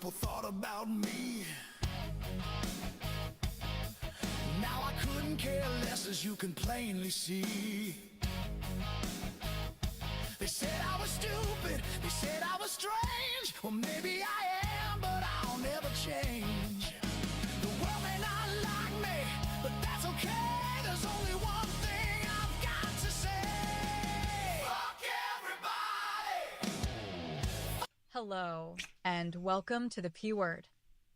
people thought about me. Now I couldn't care less, as you can plainly see. They said I was stupid, they said I was strange. Well, maybe I am, but I'll never change. The world may not like me, but that's okay. There's only one thing I've got to say. Fuck everybody! Hello, and welcome to the P Word.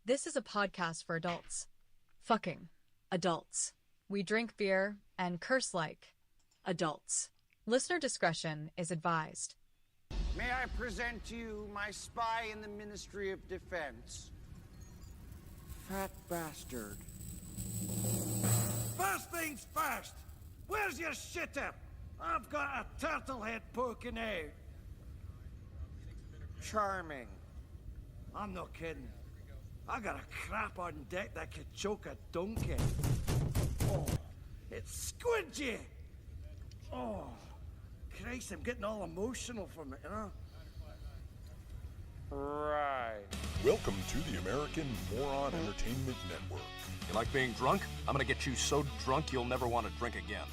This is a podcast for adults. Fucking adults. We drink beer and curse like adults. Listener discretion is advised. May I present to you my spy in the Ministry of Defense? Fat bastard. First things first, where's your shitter? I've got a turtle head poking out. Charming. I'm not kidding. I got a crap on deck that could choke a donkey. Oh, it's squidgy. Oh, Christ, I'm getting all emotional from it, you know? Right. Welcome to the American Moron Entertainment Network. You like being drunk? I'm gonna get you so drunk you'll never want to drink again.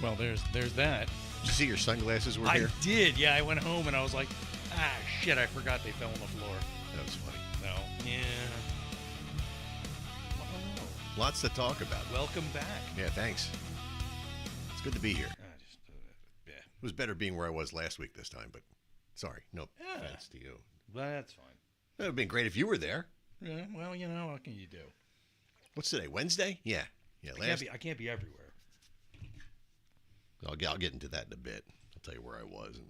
Well, there's that. Did you see your sunglasses were I here? did, yeah. I went home and I was like, shit, I forgot they fell on the floor. That was funny. No. Yeah. Lots to talk about. Welcome back. Yeah, thanks. It's good to be here. Yeah. It was better being where I was last week this time, but sorry, no offense to you. That's fine. It would have been great if you were there. Yeah, well, you know, what can you do? What's today, Wednesday? Yeah. I can't be everywhere. I'll get into that in a bit. I'll tell you where I was.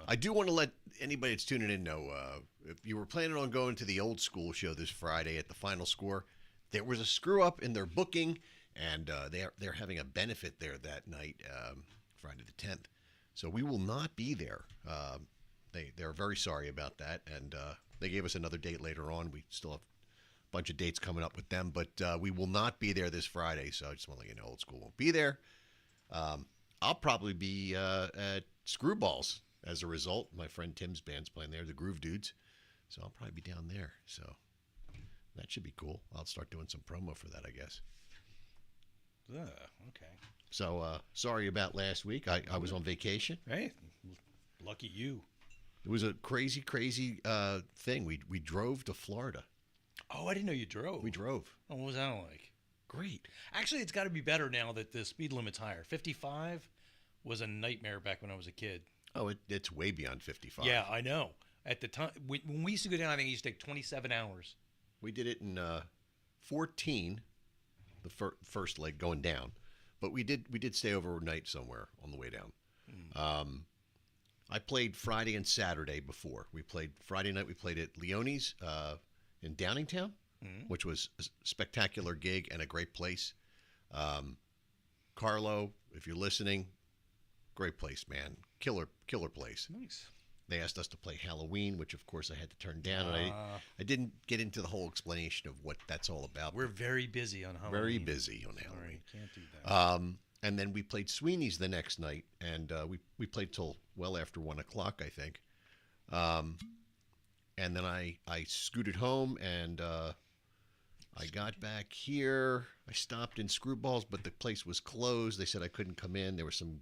I do want to let anybody that's tuning in know, if you were planning on going to the Old School show this Friday at the Final Score, there was a screw up in their booking, and they're having a benefit there that night, Friday the 10th. So we will not be there. They're very sorry about that, and they gave us another date later on. We still have a bunch of dates coming up with them, but we will not be there this Friday. So I just want to let you know, Old School won't be there. I'll probably be at Screwballs as a result. My friend Tim's band's playing there, the Groove Dudes. So I'll probably be down there. So that should be cool. I'll start doing some promo for that, I guess. Okay. So sorry about last week. I was on vacation. Hey, lucky you. It was a crazy thing. We drove to Florida. Oh, I didn't know you drove. We drove. Oh, what was that like? Great. Actually, it's got to be better now that the speed limit's higher. 55 was a nightmare back when I was a kid. Oh, it's way beyond 55. Yeah, I know. At the time, when we used to go down, I think it used to take 27 hours. We did it in 14, the first leg going down, but we did stay overnight somewhere on the way down. I played Friday and Saturday before. We played Friday night. We played at Leone's in Downingtown, which was a spectacular gig and a great place. Carlo, if you're listening, great place, man. Killer place. Nice. They asked us to play Halloween, which of course I had to turn down. And I didn't get into the whole explanation of what that's all about. We're very busy on Halloween. Very busy on Halloween. Sorry, can't do that. And then we played Sweeney's the next night, and we played till well after 1 o'clock, I think. And then I scooted home, and I got back here. I stopped in Screwballs, but the place was closed. They said I couldn't come in. There was some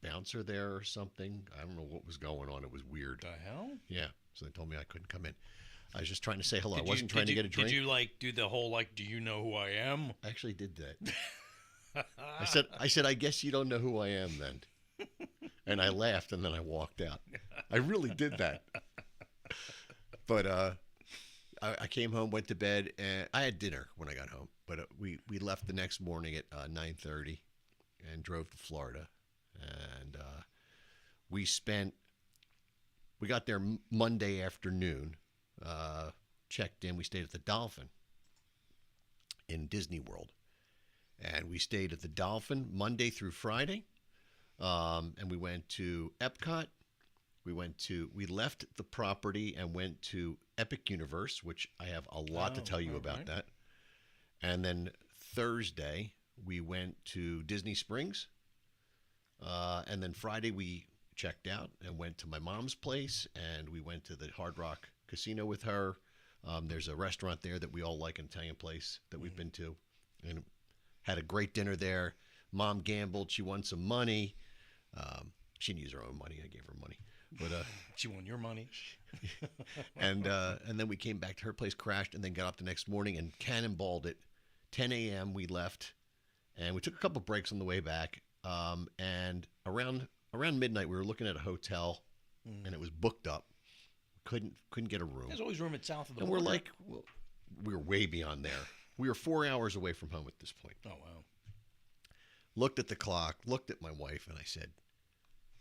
bouncer there or something. I don't know what was going on. It was weird. The hell? Yeah. So they told me I couldn't come in. I was just trying to say hello. I wasn't trying to get a drink. Did you do the whole do you know who I am? I actually did that. I said, I guess you don't know who I am then. And I laughed, and then I walked out. I really did that. But I came home, went to bed, and I had dinner when I got home. But we left the next morning at 9:30 and drove to Florida. And we got there Monday afternoon, checked in. We stayed at the Dolphin in Disney World. And we stayed at the Dolphin Monday through Friday. And we went to Epcot. We left the property and went to Epic Universe, which I have a lot to tell you about that. And then Thursday, we went to Disney Springs. And then Friday, we checked out and went to my mom's place, and we went to the Hard Rock Casino with her. There's a restaurant there that we all like, an Italian place that we've been to, and had a great dinner there. Mom gambled. She won some money. She didn't use her own money. I gave her money. But She won your money. and then we came back to her place, crashed, and then got up the next morning and cannonballed it. 10 a.m. we left, and we took a couple breaks on the way back. And around midnight, we were looking at a hotel, and it was booked up. Couldn't get a room. There's always room at south of the And border. we're like, well, we were way beyond there. We were 4 hours away from home at this point. oh, wow. Looked at the clock, looked at my wife, and I said,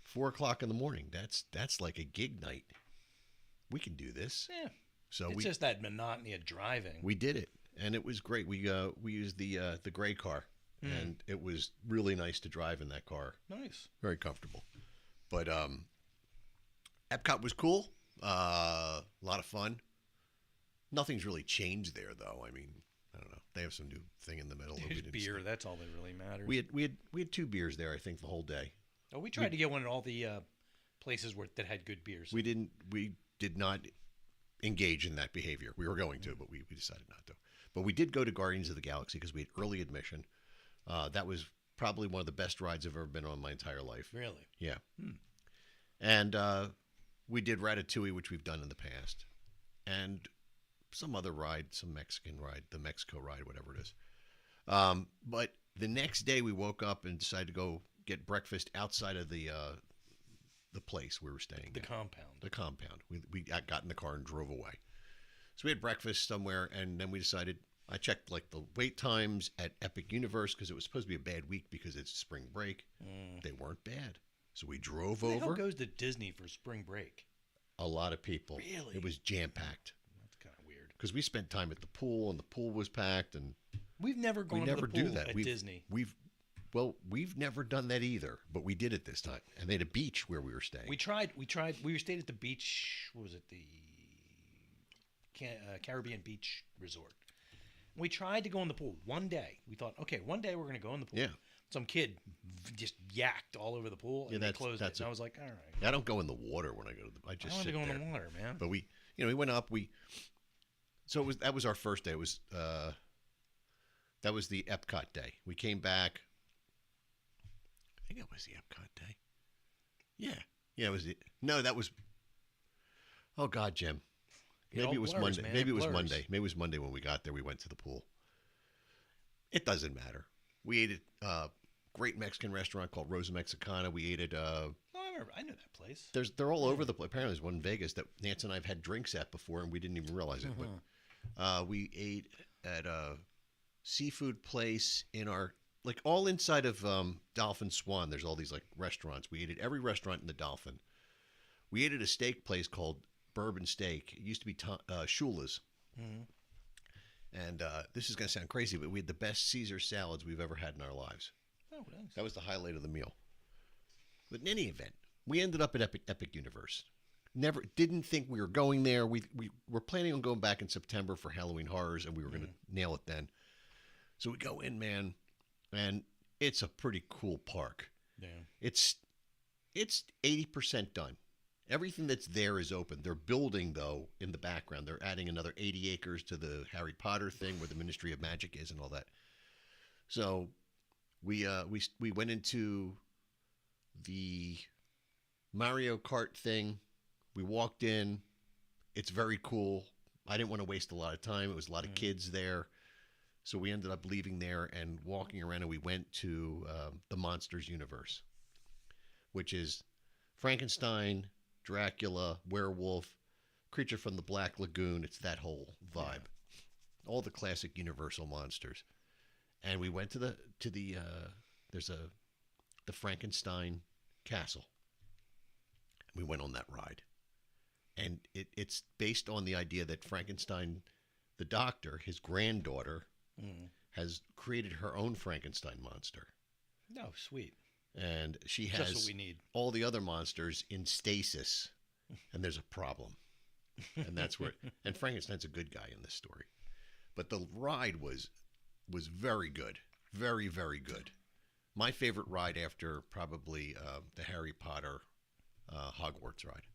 4 o'clock in the morning. That's like a gig night. We can do this. Yeah. So It's just that monotony of driving. we did it, and it was great. We used the gray car, and it was really nice to drive in that car. Nice. Very comfortable. But Epcot was cool. A lot of fun. Nothing's really changed there, though. I mean, I don't know. They have some new thing in the middle. that we There's didn't beer. see. That's all that really matters. We had 2 beers there, I think, the whole day. Oh, we tried to get one at all the places that had good beers. We did not engage in that behavior. We were going to, but we decided not to. But we did go to Guardians of the Galaxy because we had early admission. That was probably one of the best rides I've ever been on my entire life. Really? Yeah. And we did Ratatouille, which we've done in the past, and some other ride, some Mexican ride, the Mexico ride, whatever it is. But the next day we woke up and decided to go get breakfast outside of the place we were staying The at. compound. The compound. We got in the car and drove away. So we had breakfast somewhere, and then we decided, I checked like the wait times at Epic Universe because it was supposed to be a bad week because it's spring break. They weren't bad. So we drove Who the hell over. goes to Disney for spring break? A lot of people. Really? It was jam-packed That's kind of weird. because we spent time at the pool, and the pool was packed, and We've never gone we to never the pool do that. at We've, Disney. We've never done that either, but we did it this time, and they had a beach where we were staying. We tried. We stayed at the beach. What was it? The Caribbean Beach Resort. We tried to go in the pool one day. We thought, okay, one day we're going to go in the pool. Yeah. Some kid just yacked all over the pool, and they closed it. And I was like, all right. I don't go in the water when I go to the. I I just don't want sit to go there. in the water, man. But we went up. So that was our first day. It was that was the Epcot day. We came back. I think it was the Epcot day. Yeah. It was that was. Oh God, Jim. It all Maybe it was blurs, Monday. man. Maybe It it was blurs. Monday. Maybe it was Monday when we got there. We went to the pool. It doesn't matter. We ate at a great Mexican restaurant called Rosa Mexicana. We ate at Oh, I know that place. they're all over the place. Apparently, there's one in Vegas that Nance and I have had drinks at before, and we didn't even realize it. But we ate at a seafood place in our all inside of Dolphin Swan. There's all these restaurants. We ate at every restaurant in the Dolphin. We ate at a steak place called Bourbon Steak. It used to be Shula's. And this is going to sound crazy, but we had the best Caesar salads we've ever had in our lives. Oh, nice. That was the highlight of the meal. But in any event, we ended up at Epic Universe. Didn't think we were going there. We were planning on going back in September for Halloween Horrors, and we were going to nail it then. So we go in, man, and it's a pretty cool park. Yeah. It's 80% done. Everything that's there is open. They're building, though, in the background. They're adding another 80 acres to the Harry Potter thing where the Ministry of Magic is and all that. So we went into the Mario Kart thing. We walked in. It's very cool. I didn't want to waste a lot of time. It was a lot of kids there. So we ended up leaving there and walking around, and we went to the Monsters universe, which is Frankenstein, Dracula, werewolf, creature from the Black Lagoon. It's that whole vibe. All the classic Universal monsters. And we went to the Frankenstein castle. We went on that ride. And it's based on the idea that Frankenstein, the doctor, his granddaughter, has created her own Frankenstein monster. Oh, sweet. And she Just has what we need. all the other monsters in stasis, and there's a problem. And that's where and Frankenstein's a good guy in this story. But the ride was very good. Very, very good. My favorite ride after probably the Harry Potter Hogwarts ride.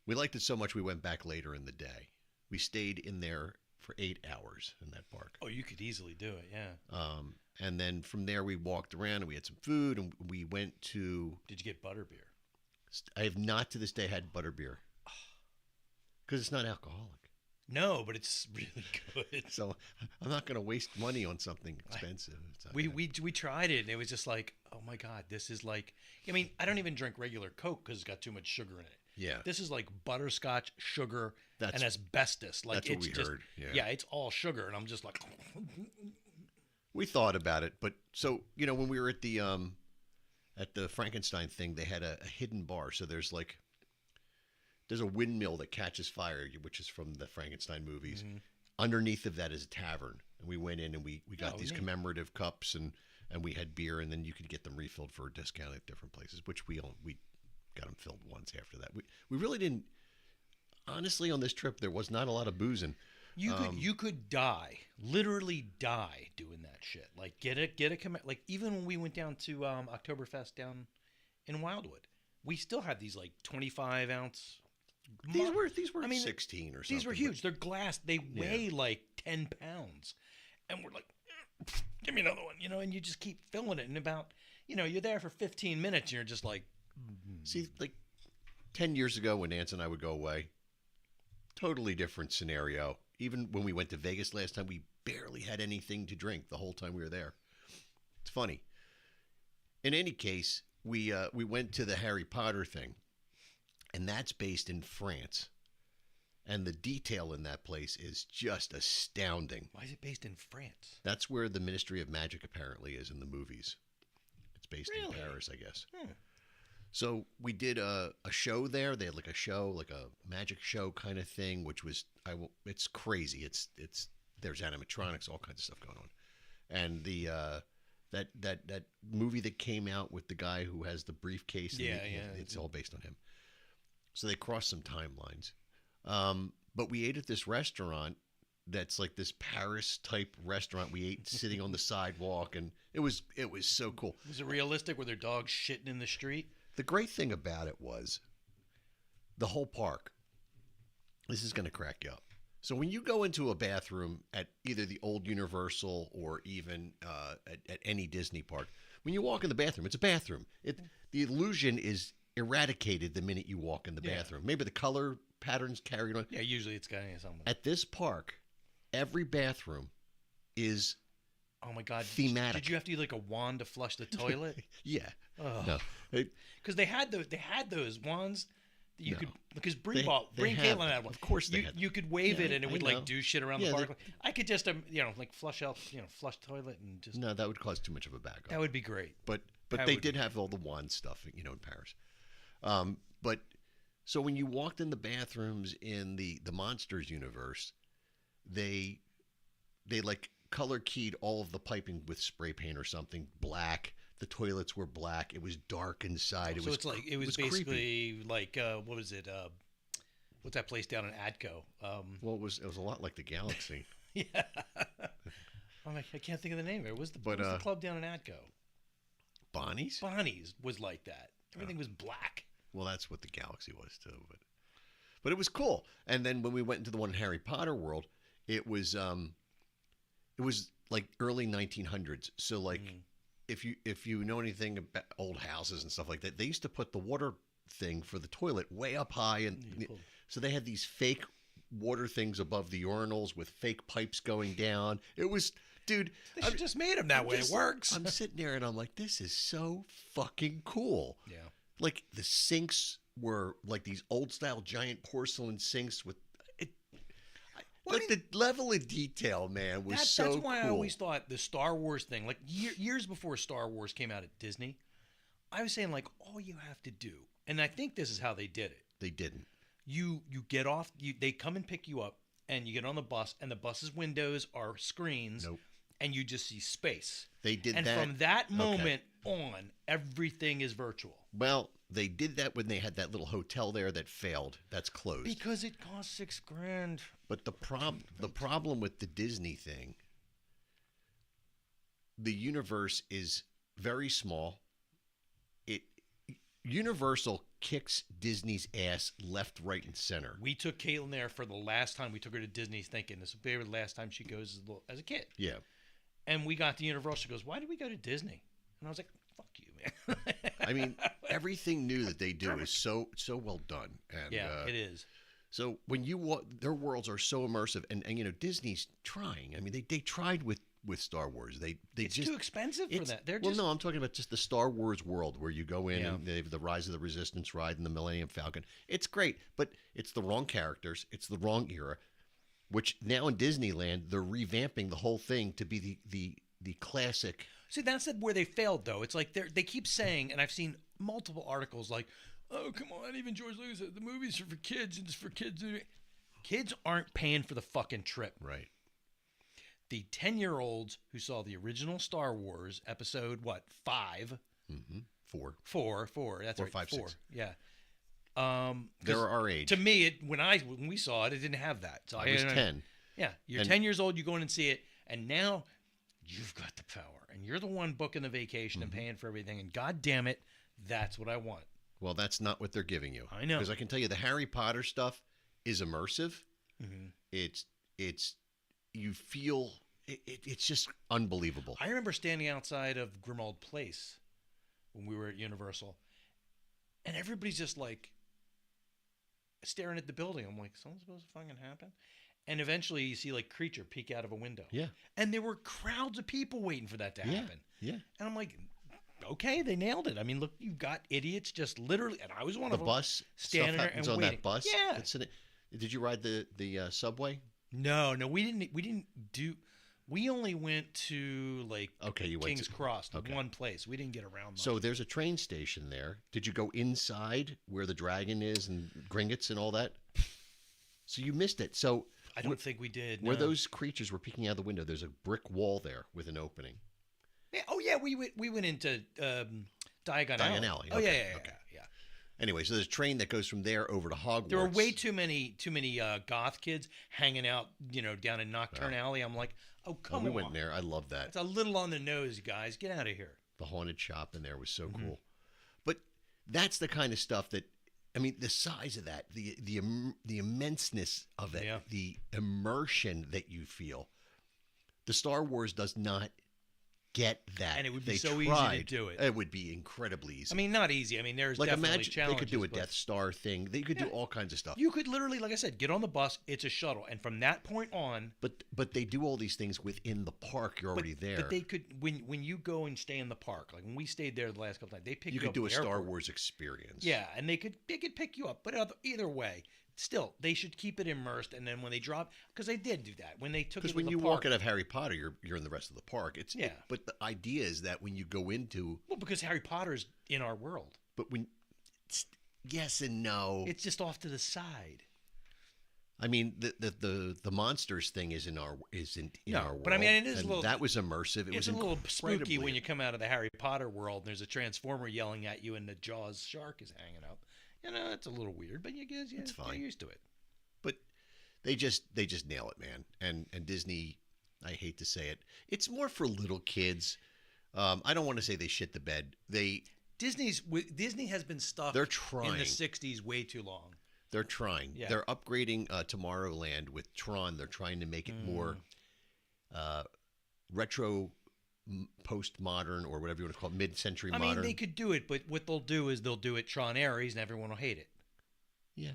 We liked it so much we went back later in the day. We stayed in there for 8 hours in that park. Oh, you could easily do it, yeah. And then from there we walked around and we had some food and we went to. Did you get butterbeer? I have not to this day had butterbeer because it's not alcoholic. No, but it's really good. So I'm not going to waste money on something expensive. It's not We gonna- tried it and it was just like, oh my God, this is like, I mean, I don't even drink regular Coke because it's got too much sugar in it. Yeah. This is like butterscotch, sugar, That's- and asbestos. Like that's what it's we just, heard, yeah. it's all sugar, and I'm just like, We thought about it, but so when we were at the Frankenstein thing, they had a hidden bar. So there's a windmill that catches fire, which is from the Frankenstein movies. Mm-hmm. Underneath of that is a tavern, and we went in and we got Oh, these neat. commemorative cups and we had beer, and then you could get them refilled for a discount at different places, which we got them filled once after that. We really didn't. Honestly, on this trip, there was not a lot of boozing. you could die, literally die doing that shit. Like like even when we went down to Oktoberfest down in Wildwood, we still had these like 25-ounce. These were I mean, 16 or something. These were huge. They're glass. They weigh like 10 pounds, and we're like, give me another one, and you just keep filling it. And about, you're there for 15 minutes, and you're just like, See, like 10 years ago when Nance and I would go away, totally different scenario. Even when we went to Vegas last time, we barely had anything to drink the whole time we were there. It's funny. In any case, we went to the Harry Potter thing, and that's based in France. And the detail in that place is just astounding. why is it based in France? That's where the Ministry of Magic apparently is in the movies. It's based in Really? Paris, I guess. Hmm. So we did a show there. They had like a show, like a magic show kind of thing, which was it's crazy. It's there's animatronics, all kinds of stuff going on, and the that movie that came out with the guy who has the briefcase. And it's all based on him. So they crossed some timelines, but we ate at this restaurant that's like this Paris type restaurant. We ate sitting on the sidewalk, and it was so cool. Was it realistic? Were there dogs shitting in the street? The great thing about it was the whole park. This is going to crack you up. So when you go into a bathroom at either the old Universal or even at any Disney park, when you walk in the bathroom, it's a bathroom. The illusion is eradicated the minute you walk in the bathroom. Maybe the color patterns carried on. Yeah, usually it's got something. At this park, every bathroom is Oh my God! thematic. Did you have to use like a wand to flush the toilet? yeah. Oh. No. Because they had those wands that you No. could, because They Brie have Caitlin them. had one. Of course they you, had them. you could wave Yeah, it and it I would know. like do shit around Yeah, the they- park. I could just like flush out, flush toilet and just No, that would cause too much of a backup. that would be great. But That they would did have all the wand stuff, in Paris. But so when you walked in the bathrooms in the Monsters universe, they like color keyed all of the piping with spray paint or something black. The toilets were black. It was dark inside. So it's like it was creepy. basically like what was it? What's that place down in Atco? Well, it was a lot like the Galaxy. Yeah. I'm like, I can't think of the name of it. What was the club down in Atco? Bonnie's? Bonnie's was like that. Everything was black. Well, that's what the Galaxy was too, but it was cool. And then when we went into the one in Harry Potter world, it was like early 1900s. So like if you know anything about old houses and stuff like that, they used to put the water thing for the toilet way up high, and so they had these fake water things above the urinals with fake pipes going down. It was, dude. They should just made them that way. It works. I'm sitting there and I'm like, this is so fucking cool. Yeah. Like the sinks were like these old style giant porcelain sinks with it. Like the level of detail, man, was so That's why cool. I always thought the Star Wars thing, like years before Star Wars came out at Disney, I was saying like all you have to do, and I think this is how they did it. They didn't. You get off. They come and pick you up, and you get on the bus, and the bus's windows are screens, Nope. and you just see space. They did and that. from that Okay. moment on, everything is virtual. Well, they did that when they had that little hotel there that failed. That's closed. Because it cost $6,000. But the problem with the Disney thing, the universe is very small. Universal kicks Disney's ass left, right, and center. We took Caitlin there for the last time. We took her to Disney thinking this will be the last time she goes as a kid. Yeah. And we got to Universal. She goes, why did we go to Disney? And I was like, fuck you, man. I mean, everything new that they do is so well done. And, yeah, it is. So when you their worlds are so immersive, and you know Disney's trying. I mean, they tried with Star Wars. It's just too expensive for that. They're well, just no, I'm talking about just the Star Wars world where you go in Yeah. and they have the Rise of the Resistance ride and the Millennium Falcon. It's great, but it's the wrong characters. It's the wrong era. Which now in Disneyland they're revamping the whole thing to be the classic. See, that's where they failed, though. It's like they keep saying, and I've seen multiple articles like, "Oh, come on, even George Lucas said the movies are for kids and it's for kids." Kids aren't paying for the fucking trip. Right. The 10-year-olds who saw the original Star Wars episode, 5? Mm-hmm. 4. 4. That's 4, right. 5, 4. 6. Yeah. 'Cause They're our age. To me, when we saw it, it didn't have that. So I was 10. Yeah, you're And- 10 years old. You go in and see it, and now you've got the power, and you're the one booking the vacation and paying for everything. And God damn it, that's what I want. Well, that's not what they're giving you. I know. Because I can tell you the Harry Potter stuff is immersive. Mm-hmm. It's you feel it's just unbelievable. I remember standing outside of Grimald Place when we were at Universal, and everybody's just like staring at the building. I'm like, something's supposed to fucking happen. And eventually you see like Creature peek out of a window. Yeah. And there were crowds of people waiting for that to happen. Yeah. And I'm like, okay, they nailed it. I mean, look, you've got idiots just literally, and I was one The of them. bus standing stuff there happens and on waiting. that bus. Yeah. Did you ride the subway? No, we didn't do. We only went to like Okay, you went King's to- Cross, to okay. one place. We didn't get around much. So there's a train station there. Did you go inside where the dragon is and Gringotts and all that? So you missed it. So I don't think we did. where no. those creatures were peeking out the window, there's a brick wall there with an opening. Yeah, oh yeah, we went into Diagon Diagon Alley. Alley, Oh okay, yeah. okay. Anyway, so there's a train that goes from there over to Hogwarts. There were way too many goth kids hanging out, down in Nocturne Alley. I'm like, oh Oh, come we on, went there. I love that. It's a little on the nose, guys. Get out of here. The haunted shop in there was so Mm-hmm. cool. But that's the kind of stuff that, I mean, the size of that, the immenseness of it, Yeah. the immersion that you feel. The Star Wars does not get that. And it would be They so easy to tried. do it. It would be incredibly easy. I mean, not easy. I mean, there's like definitely imagine they challenges. could do a but Death Star thing. They could do all kinds of stuff. You could literally, like I said, get on the bus. It's a shuttle, and from that point on, But they do all these things within the park. You're already there. But they could when you go and stay in the park, like when we stayed there the last couple times, they pick you you could up do at a the Star airport. Wars experience. Yeah, and they could pick you up, but either way, still they should keep it immersed. And then when they drop, because they did do that when they took it Because to when the you park, walk out of Harry Potter, you're in the rest of the park. Yeah. But the idea is that when you go into, well, because Harry Potter's in our world, but when, yes and no. it's just off to the side. I mean, the monsters thing is in our world. but I mean, it is a and little- that was immersive. It It's was a little spooky incredibly- when you come out of the Harry Potter world and there's a transformer yelling at you and the Jaws shark is hanging up. It's a little weird, but you guys, It's get fine. used to it. But they just nail it, man. And Disney, I hate to say it, it's more for little kids. I don't want to say they shit the bed. Disney has been stuck They're in trying. the 60s way too long. They're trying. Yeah. They're upgrading Tomorrowland with Tron. They're trying to make it more retro, postmodern, or whatever you want to call it, mid-century I modern. mean, they could do it, but what they'll do is they'll do it Tron Ares and everyone will hate it. Yeah,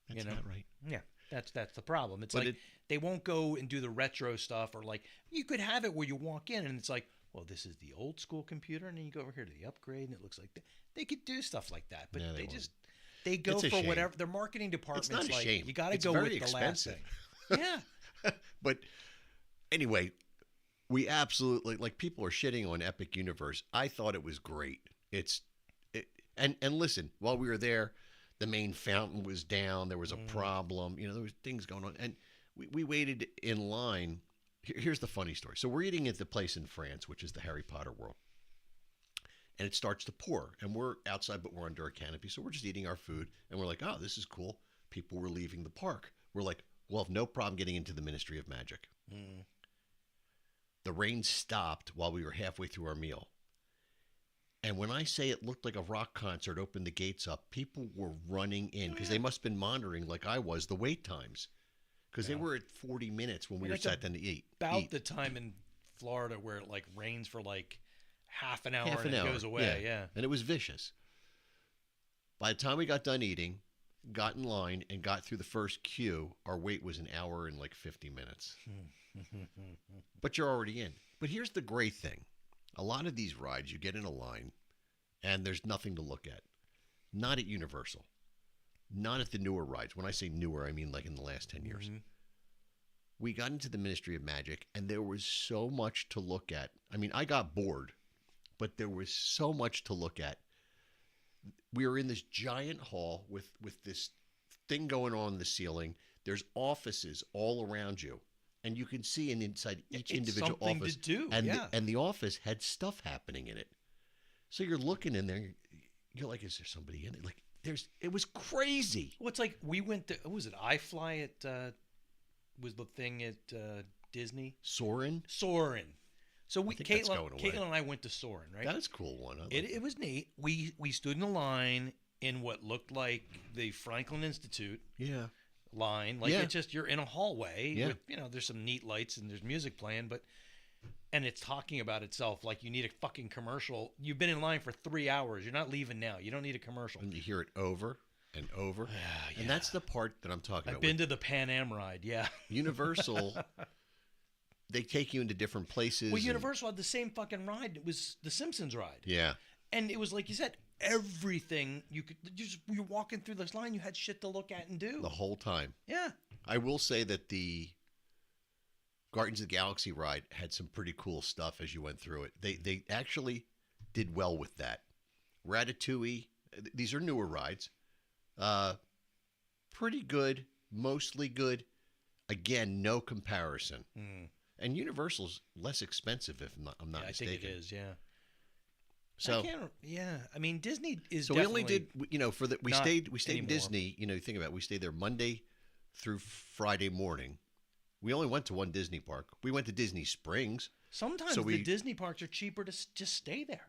that's not right. Yeah, that's the problem. It's But like they won't go and do the retro stuff, or like you could have it where you walk in and it's like, well, this is the old school computer, and then you go over here to the upgrade and it looks like that. They could do stuff like that, but No, they they won't. just they go It's a for shame. whatever their marketing department's not a like. shame. You got to It's go very with the expensive. last thing. Yeah, But anyway, we absolutely, like, people are shitting on Epic Universe. I thought it was great. And listen, while we were there, the main fountain was down. There was a problem. There was things going on. And we waited in line. Here's the funny story. So we're eating at the place in France, which is the Harry Potter world. And it starts to pour. And we're outside, but we're under a canopy. So we're just eating our food. And we're like, oh, this is cool. People were leaving the park. We're like, we'll have no problem getting into the Ministry of Magic. The rain stopped while we were halfway through our meal. And when I say it looked like a rock concert opened the gates up, people were running in because they must have been monitoring, like I was, the wait times. Because they were at 40 minutes when we were Like sat down to eat. About the time in Florida where it like rains for like half an hour Half and an it hour. goes away. Yeah. And it was vicious. By the time we got done eating, got in line, and got through the first queue, our wait was an hour and like 50 minutes. But you're already in. But here's the great thing. A lot of these rides, you get in a line, and there's nothing to look at. Not at Universal. Not at the newer rides. When I say newer, I mean like in the last 10 years. We got into the Ministry of Magic, and there was so much to look at. I mean, I got bored, but there was so much to look at. We were in this giant hall with this thing going on in the ceiling. There's offices all around you, and you can see inside each It's individual something office. to do, and yeah. and the office had stuff happening in it. So you're looking in there, you're like, is there somebody in it? Like, it was crazy. Well, it's like we went to, what was it? iFly at, was the thing at Disney? Soarin'? Soarin'. So think that's going away. Caitlin and I went to Soarin', right? That is a cool one. I like It was neat. We stood in a line in what looked like the Franklin Institute Yeah. line. Like Yeah. it's just you're in a hallway Yeah. with there's some neat lights and there's music playing, and it's talking about itself like you need a fucking commercial. You've been in line for 3 hours. You're not leaving now. You don't need a commercial. And you hear it over and over. And that's the part that I'm talking I've about. been to the Pan Am ride. Yeah. Universal, they take you into different places. Well, and- Universal had the same fucking ride. It was the Simpsons ride. Yeah. And it was like you said, everything you're walking through this line, you had shit to look at and do. The whole time. Yeah. I will say that the Guardians of the Galaxy ride had some pretty cool stuff as you went through it. They actually did well with that. Ratatouille, these are newer rides. Pretty good, mostly good. Again, no comparison. And Universal's less expensive, if I'm not I mistaken. think it is. Yeah. So, I mean, Disney is. so we only did, for the we not stayed in anymore. Disney. You think about it, we stayed there Monday through Friday morning. We only went to one Disney park. We went to Disney Springs. Sometimes So the we- Disney parks are cheaper to just stay there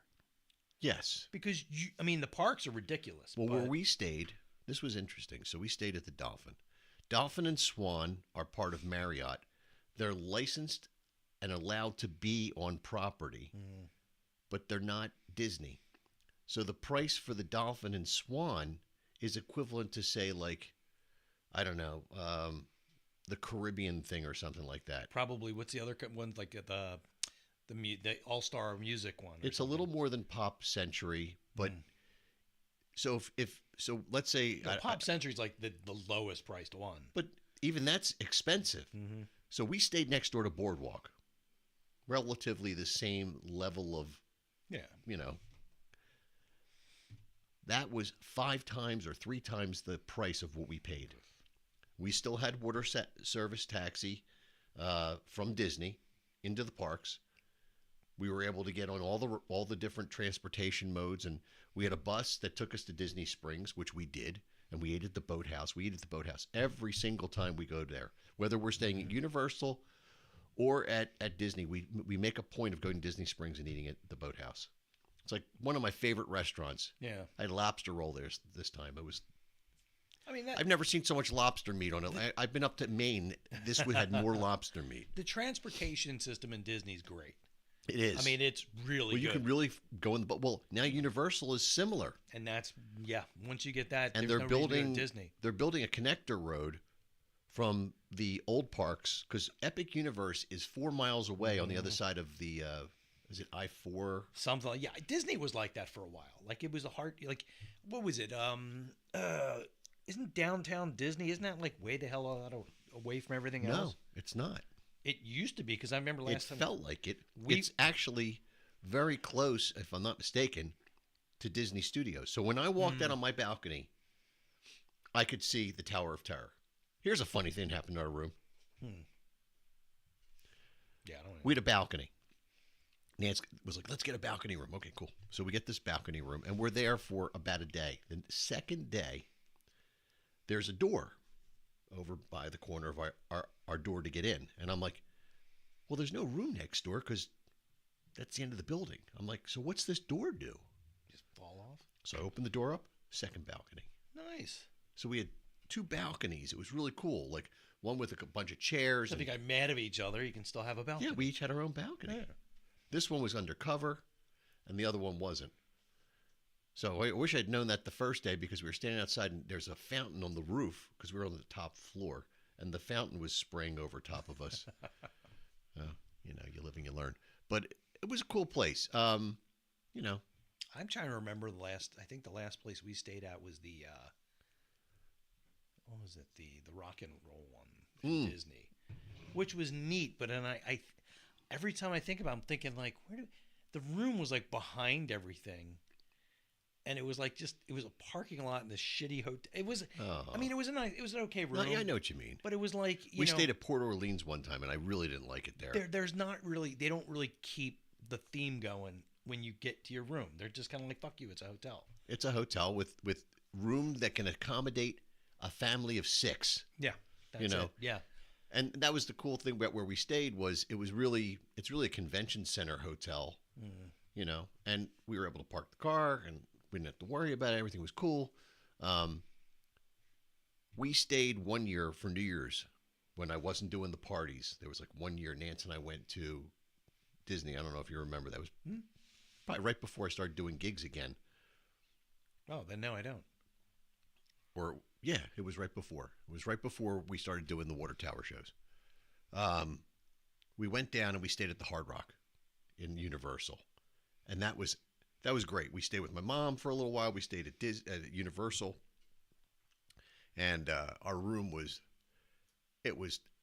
Yes. because the parks are ridiculous. Well, but where we stayed, this was interesting. So we stayed at the Dolphin. Dolphin and Swan are part of Marriott. They're licensed and allowed to be on property, but they're not Disney. So the price for the Dolphin and Swan is equivalent to, say, like, I don't know, the Caribbean thing or something like that. probably what's the other one like the All Star Music one? or It's a little more than Pop Century, but so so let's say something? Pop Century's like the lowest priced one. but even that's expensive. So we stayed next door to Boardwalk, relatively the same level of, Yeah. That was 5 times or 3 times the price of what we paid. We still had water service taxi from Disney into the parks. We were able to get on all the different transportation modes, and we had a bus that took us to Disney Springs, which we did, and we ate at the Boathouse. We eat at the Boathouse every single time we go there, whether we're staying at Universal or at Disney. We make a point of going to Disney Springs and eating at the Boathouse. It's like one of my favorite restaurants. Yeah. I had lobster roll there this time. It was. I mean, I've never seen so much lobster meat on it. I've been up to Maine. This one had more lobster meat. the transportation system in Disney's great. It is. I mean, it's really well, you good. can really go in the. Well, now Universal is similar, And that's once you get that, and there's they're no reason to go to building Disney. They're building a connector road from the old parks because Epic Universe is 4 miles away on the other side of the. Is it I-4? Something like, Disney was like that for a while. Like it was a hard, like what was it? Isn't downtown Disney? Isn't that like way the hell away from everything No, else? it's not. It used to be because I remember It last time. felt like it. we- It's actually very close, if I'm not mistaken, to Disney Studios. So when I walked out on my balcony, I could see the Tower of Terror. Here's a funny thing that happened in our room. Yeah, I don't know. We had a balcony. Nance was like, let's get a balcony room. Okay, cool. So we get this balcony room, and we're there for about a day. The second day, there's a door over by the corner of our door to get in. And I'm like, well, there's no room next door because that's the end of the building. I'm like, so what's this door do? So I opened the door up, second balcony. Nice. So we had 2 balconies. It was really cool. Like one with a bunch of chairs. So if you got mad at each other, you can still have a balcony. Yeah, we each had our own balcony. Yeah. This one was undercover, and the other one wasn't. So I wish I'd known that the first day, because we were standing outside and there's a fountain on the roof because we were on the top floor, and the fountain was spraying over top of us. You live and you learn. But it was a cool place. I'm trying to remember I think the last place we stayed at was the what was it? The rock and roll one in Disney, which was neat. But then I every time I think about it, I'm thinking like, the room was like behind everything. And it was like it was a parking lot in this shitty hotel. It was, I mean, it was an okay room. No, I know what you mean. But it was like, we stayed at Port Orleans one time, and I really didn't like it there. There's not really, they don't really keep the theme going when you get to your room. They're just kind of like, fuck you, it's a hotel. It's a hotel with room that can accommodate a family of 6. Yeah, that's it. Yeah. And that was the cool thing about where we stayed was it's really a convention center hotel, and we were able to park the car, and we didn't have to worry about it. Everything was cool. We stayed 1 year for New Year's when I wasn't doing the parties. There was like 1 year Nance and I went to Disney. I don't know if you remember. That was probably right before I started doing gigs again. Oh, then no, I don't. Or yeah, it was right before. It was right before we started doing the water tower shows. We went down and we stayed at the Hard Rock in Universal, and that was great. We stayed with my mom for a little while. We stayed at Universal, and our room was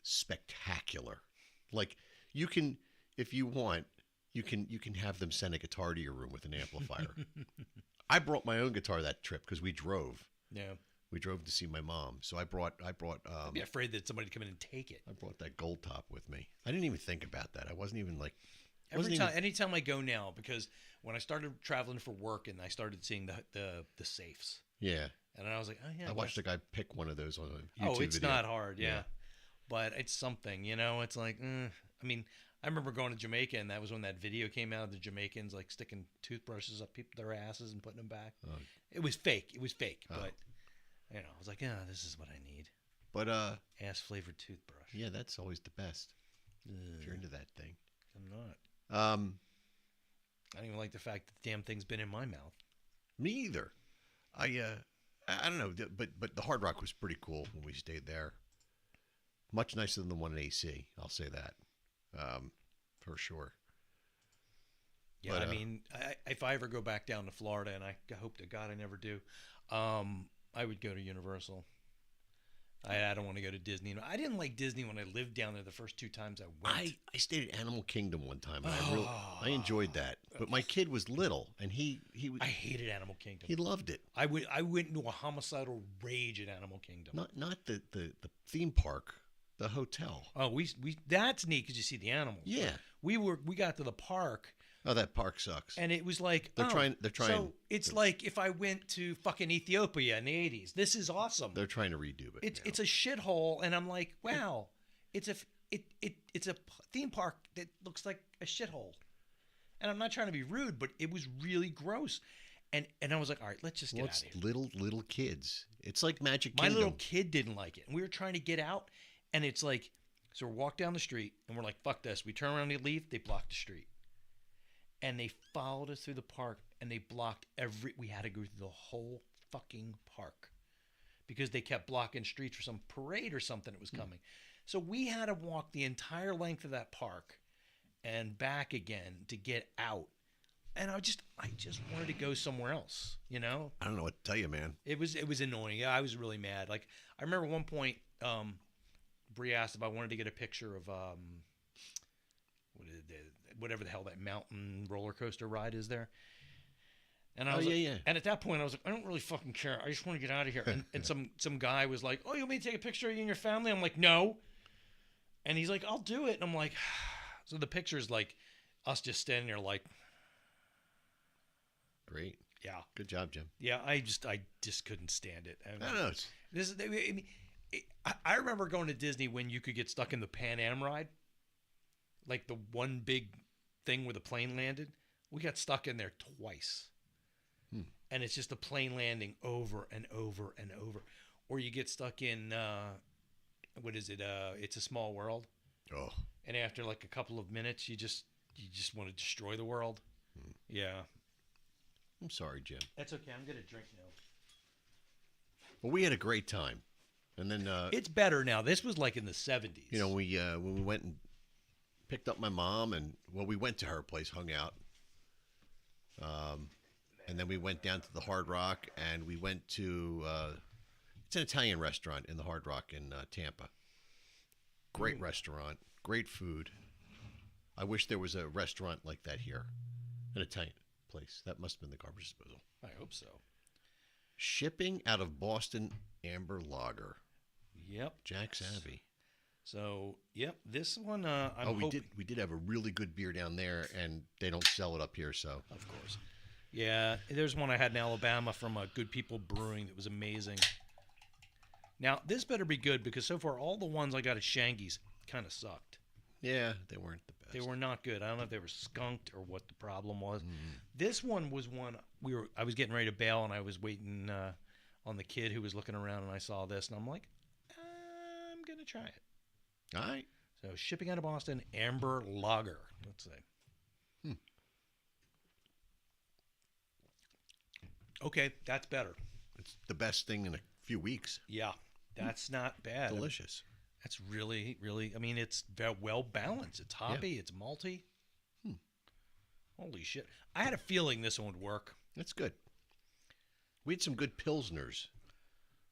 spectacular. Like, you can, if you want, you can have them send a guitar to your room with an amplifier. I brought my own guitar that trip because we drove. Yeah. We drove to see my mom, so I brought. I'd be afraid that somebody'd come in and take it. I brought that gold top with me. I didn't even think about that. I wasn't even like. Anytime I go now, because when I started traveling for work and I started seeing the safes. Yeah. And I was like, oh yeah. I watched a guy pick one of those on a YouTube video. Oh, it's video. not hard, yeah. But it's something, It's like, I mean, I remember going to Jamaica, and that was when that video came out of the Jamaicans like sticking toothbrushes up their asses and putting them back. Oh. It was fake. But I was like, this is what I need. But ass flavored toothbrush. Yeah, that's always the best. If you're into that thing. I'm not. I don't even like the fact that the damn thing's been in my mouth. Me either. I don't know, but the Hard Rock was pretty cool when we stayed there. Much nicer than the one in AC. I'll say that, for sure. Yeah, but, I mean, if I ever go back down to Florida, and I hope to God I never do, I would go to Universal. I don't want to go to Disney. I didn't like Disney when I lived down there the first 2 times I went. I stayed at Animal Kingdom one time, and I enjoyed that. But my kid was little, and he I hated Animal Kingdom. He loved it. I went into a homicidal rage at Animal Kingdom. Not the theme park, the hotel. Oh, we that's neat because you see the animals. Yeah, we got to the park. Oh, that park sucks. And it was like they're trying. So it's like if I went to fucking Ethiopia in the 80s. This is awesome. They're trying to redo it. It's a shithole, and I'm like, wow, it's a theme park that looks like a shithole. And I'm not trying to be rude, but it was really gross. And I was like, all right, let's just get out of here. Little kids. It's like Magic My Kingdom. little kid didn't like it, and we were trying to get out, and it's like, so we walk down the street, and we're like, fuck this. We turn around to leave, they block the street. And they followed us through the park, and they blocked we had to go through the whole fucking park because they kept blocking streets for some parade or something that was coming. So we had to walk the entire length of that park and back again to get out. And I just wanted to go somewhere else, I don't know what to tell you, man. It was annoying. I was really mad. Like, I remember at one point, Bree asked if I wanted to get a picture of whatever the hell that mountain roller coaster ride is there. And I was And at that point I was like, I don't really fucking care. I just want to get out of here. And some guy was like, oh, you want me to take a picture of you and your family? I'm like, no. And he's like, I'll do it. And I'm like, so the picture is like us just standing there like, great. Yeah. Good job, Jim. Yeah. I just couldn't stand it. I know. I remember going to Disney when you could get stuck in the Pan Am ride. Like the one big thing where the plane landed. We got stuck in there twice. and it's just a plane landing over and over and over. Or you get stuck in what is it? It's a Small World. Oh, And after like a couple of minutes, you just want to destroy the world. Yeah, I'm sorry, Jim. that's okay. I'm gonna drink now. Well, we had a great time, and then It's better now. This was like in the 70s. you know, we when we went and picked up my mom, and well, we went to her place, hung out, and then we went down to the Hard Rock, and we went to it's an Italian restaurant in the Hard Rock in Tampa. Great restaurant, great food. I wish there was a restaurant like that here, an Italian place. That must have been the garbage disposal. I hope so. Shipping out of Boston, Amber Lager, Yep. Jack Savvy. So, yep, this one I'm We did have a really good beer down there, and they don't sell it up here, so Of course. Yeah, there's one I had in Alabama from Good People Brewing that was amazing. Now, this better be good because so far all the ones I got at Shangy's kind of sucked. yeah, they weren't the best. They were not good. I don't know if they were skunked or what the problem was. This one was one I was getting ready to bail and I was waiting on the kid who was looking around and I saw this and I'm like, I'm going to try it. All right. So, shipping out of Boston, Amber Lager. Let's see. Okay, that's better. It's the best thing in a few weeks. Yeah, that's not bad. Delicious. That's really, really. I mean, it's very well balanced. It's hoppy. It's malty. Holy shit! I had a feeling this one would work. That's good. We had some good Pilsners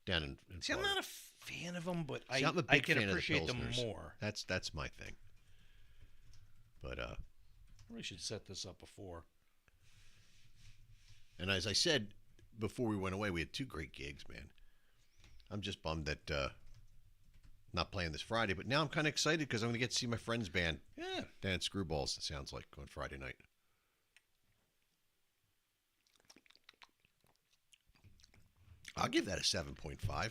down in See, I'm Florida. not a fan of them, but See, I'm a I big can fan appreciate of the them Pilsners. more. That's my thing. But We should set this up before. and as I said before we went away, we had two great gigs, man. I'm just bummed that not playing this Friday, but now I'm kind of excited because I'm going to get to see my friend's band Yeah. down at Screwballs. It sounds like on Friday night. I'll give that a 7.5. I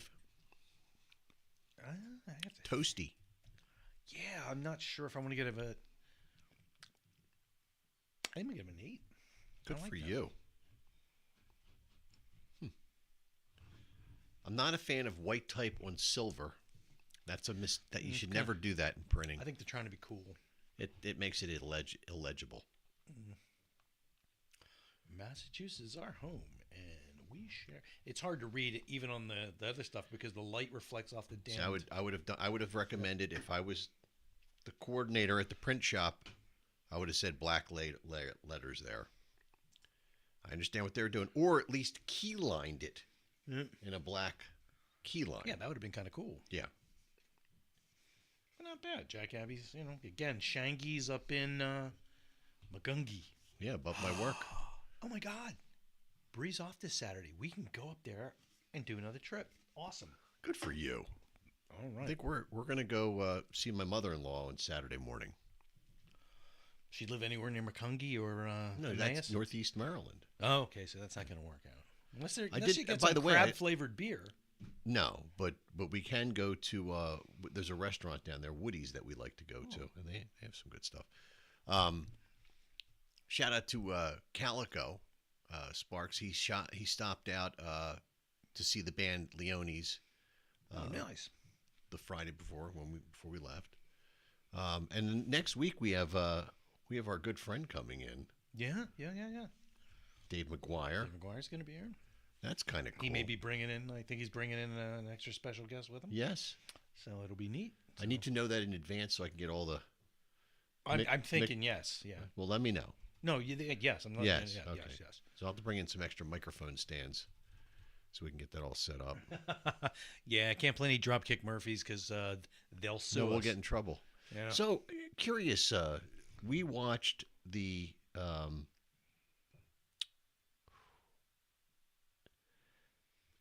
have to, Toasty. yeah, I'm not sure if I want to give it a. I'm gonna give it an 8. Good I like for that. you. I'm not a fan of white type on silver. That's a that you should never do that in printing. I think they're trying to be cool. It makes it illegible. Massachusetts is our home, and we share. It's hard to read even on the other stuff because the light reflects off the damn. So I would have recommended if I was the coordinator at the print shop, I would have said black letters there. I understand what they were doing, or at least key lined it in a black key line. Yeah, that would have been kind of cool. Yeah. But not bad. Jack Abbey's, again, Shangy's up in Magungi. Yeah, above my work. Oh my God. Breeze off this Saturday. We can go up there and do another trip. Awesome. Good for you. All I right. think we're going to go see my mother-in-law on Saturday morning. She live anywhere near Magungi or No, Emmaus? that's Northeast Maryland. Oh, okay. So that's not going to work out. Unless I unless did- you get by some the way, crab-flavored beer. No, but we can go to. There's a restaurant down there, Woody's, that we like to go to, and they have some good stuff. Shout out to Calico Sparks. He stopped out to see the band Leones. Nice. The Friday before we left. And then next week we have our good friend coming in, Yeah. Dave McGuire. Dave McGuire's going to be here. That's kind of cool. He may be bringing in, I think he's bringing in an extra special guest with him. Yes. So it'll be neat. I need to know that in advance so I can get all the. I'm thinking yes. Yeah. Well, let me know. No, yes. I'm not. Yes. Yeah, Okay. Yes. So I'll have to bring in some extra microphone stands so we can get that all set up. Yeah, I can't play any Dropkick Murphys because they'll sue No, we'll us. get in trouble. Yeah. So curious. We watched the.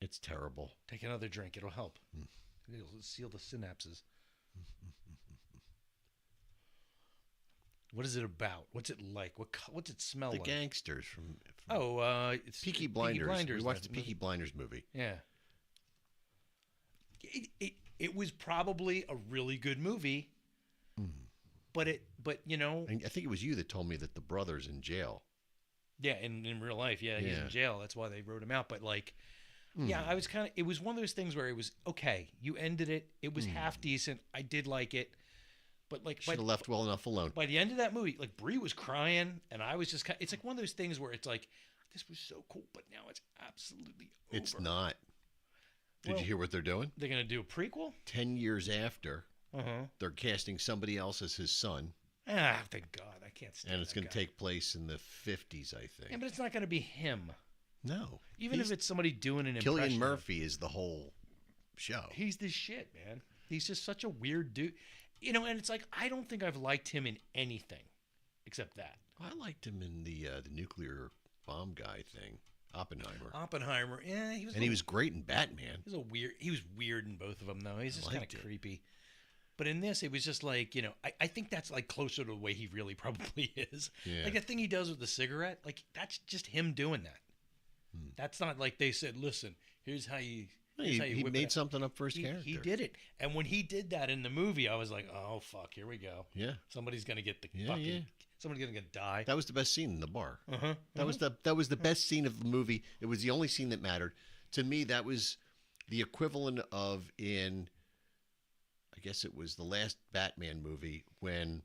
It's terrible. Take another drink. It'll help. It'll seal the synapses. What is it about? What's it like? What's it smell The like? gangsters from It's Peaky Blinders. We watched the Peaky Blinders movie. Yeah. It was probably a really good movie, but And I think it was you that told me that the brother's in jail. Yeah, in real life, yeah, he's Yeah. in jail. That's why they wrote him out. But like, yeah, I was kind of. It was one of those things where it was okay. You ended it. It was half decent. I did like it, but like Should have left well enough alone. by the end of that movie, like Brie was crying, and I was just. It's like one of those things where it's like, this was so cool, but now it's absolutely over. It's not. Did Well- you hear what they're doing? They're gonna do a prequel. 10 years after, Uh-huh. they're casting somebody else as his son, Ah, thank God, I can't stand. and it's that going to guy. take place in the 50s, I think. Yeah, but it's not gonna be him. No. Even if it's somebody doing an Killian impression of him. Murphy is the whole show. He's the shit, man. He's just such a weird dude. You know, and it's like I don't think I've liked him in anything except that. I liked him in the nuclear bomb guy thing, Oppenheimer. Oppenheimer, yeah, he was. And he was great in Batman. He was a weird. He was weird in both of them, though. He's just kind liked of it. creepy. But in this, it was just like, you know, I think that's like closer to the way he really probably is. Yeah. Like that thing he does with the cigarette, like that's just him doing that. That's not like they said, listen, here's how you. Here's how you He whip it made out." something up for his He character. did it, and when he did that in the movie, I was like, "Oh fuck, here we go. Yeah. Somebody's gonna get the Yeah, fucking. yeah. Somebody's gonna die." That was the best scene in the bar. Uh-huh. That was the best scene of the movie. It was the only scene that mattered. To me, that was the equivalent of in I guess it was the last Batman movie when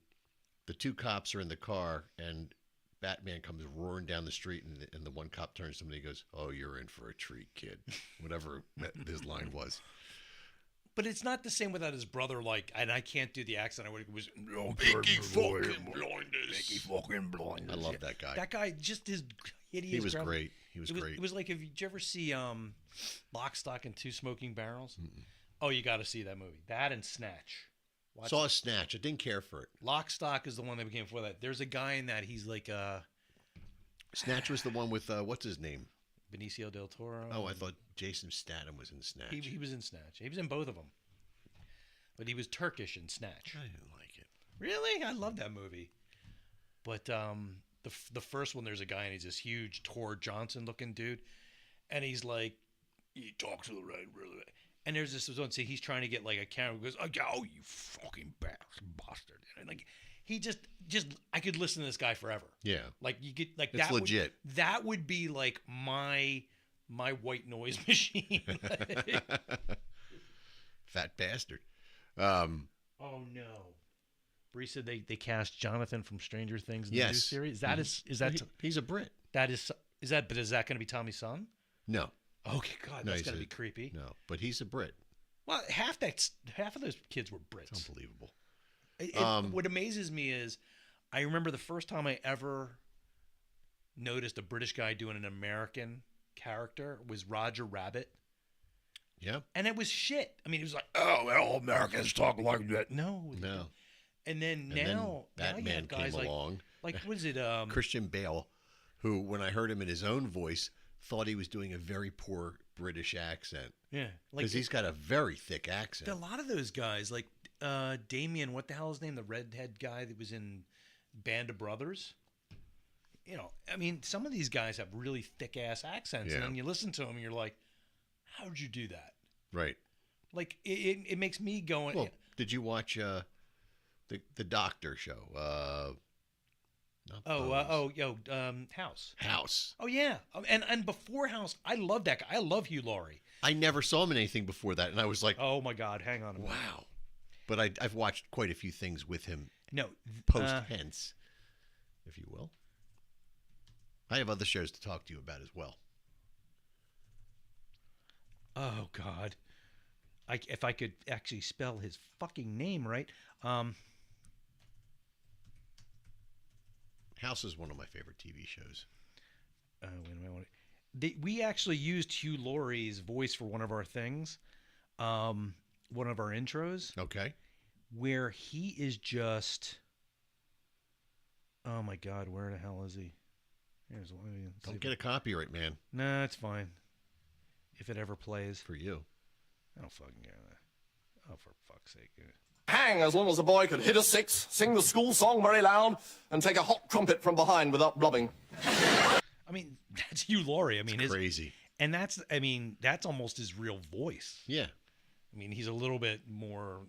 the two cops are in the car and Batman comes roaring down the street and the one cop turns to him and he goes, "Oh, you're in for a treat, kid." Whatever his line was. But it's not the same without his brother. Like, and I can't do the accent. I would it was Mickey fucking blinders. I love that guy. that guy. Just his hideous. He was gravel- great. He was great. It was like, did you ever see Lock, Stock, and Two Smoking Barrels? Oh, you got to see that movie. That and Snatch. Watch Saw a Snatch. I didn't care for it. Lock, Stock is the one that became before that. There's a guy in that. He's like Snatch was the one with what's his name? Benicio del Toro. Oh, I thought Jason Statham was in Snatch. He was in Snatch. He was in both of them. But he was Turkish in Snatch. I didn't like it. Really? I love that movie. But the first one, there's a guy and he's this huge Tor Johnson looking dude, and he's like, he talks to the right, really. And there's this one, see, he's trying to get like a camera. He goes, "Oh, you fucking bastard!" And like, he just I could listen to this guy forever. Yeah. Like you get like It's that. legit. That would be like my white noise machine. Fat bastard. Oh no. Bree said they cast Jonathan from Stranger Things in the new Yes. series. That is that He's a Brit. that is that but is that going to be Tommy's son? No. Okay, God, No, that's he's going to a- be creepy. No, but he's a Brit. Well, half of those kids were Brits. It's unbelievable. What amazes me is I remember the first time I ever noticed a British guy doing an American character was Roger Rabbit. Yeah. And it was shit. I mean, it was like, oh, well, all Americans talk like that. No. they No. don't. And then And then now you Batman have guys came like, along. like, what is it? Christian Bale, who, when I heard him in his own voice, thought he was doing a very poor British accent. yeah. Like, Because he's got a very thick accent. a lot of those guys, like Damien, what the hell is his name? The redhead guy that was in Band of Brothers. You know, I mean, some of these guys have really thick ass accents, and Yeah. then you listen to them, and you're like, "How'd you do that?" Right. Like, it makes me go. Well, did you watch the Doctor show? Not Bones. House. House. Oh yeah, and before House, I love that guy. I love Hugh Laurie. I never saw him in anything before that, and I was like, Oh my God, hang on a minute. wow. But I've watched quite a few things with him No, post-tense, if you will. I have other shows to talk to you about as well. oh God, if I could actually spell his fucking name right. House is one of my favorite TV shows. Wait a minute. We actually used Hugh Laurie's voice for one of our things, one of our intros, Okay. where he is just. Oh my God, where the hell is he? Here's one. Don't get a copyright, man, No, it's fine. If it ever plays, for you. I don't fucking care. Oh, for fuck's sake! Hang as long as the boy could hit a six, sing the school song very loud, and take a hot trumpet from behind without blubbing. I mean, that's Hugh Laurie. I mean, Crazy. and that's almost his real voice. Yeah. I mean, he's a little bit more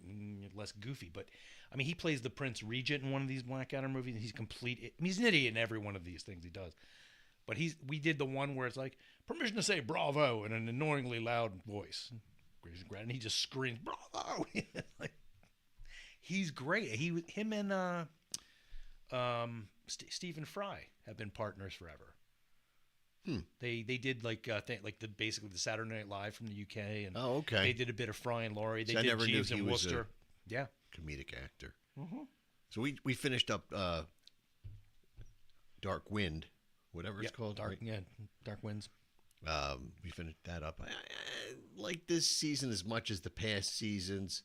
less goofy, but I mean, he plays the Prince Regent in one of these Blackadder movies. And he's complete. I mean, he's an idiot in every one of these things he does. But we did the one where it's like, permission to say bravo in an annoyingly loud voice. And he just screams, bravo. Like, he's great. Him and Stephen Fry have been partners forever. They did like basically the Saturday Night Live from the UK, and Oh, okay. they did a bit of Fry and Laurie. They So I did never knew Jeeves he and was Wooster. Yeah. comedic actor. So we finished up Dark Wind, whatever it's called. Dark, right? yeah, Dark Winds. We finished that up. I like this season as much as the past seasons.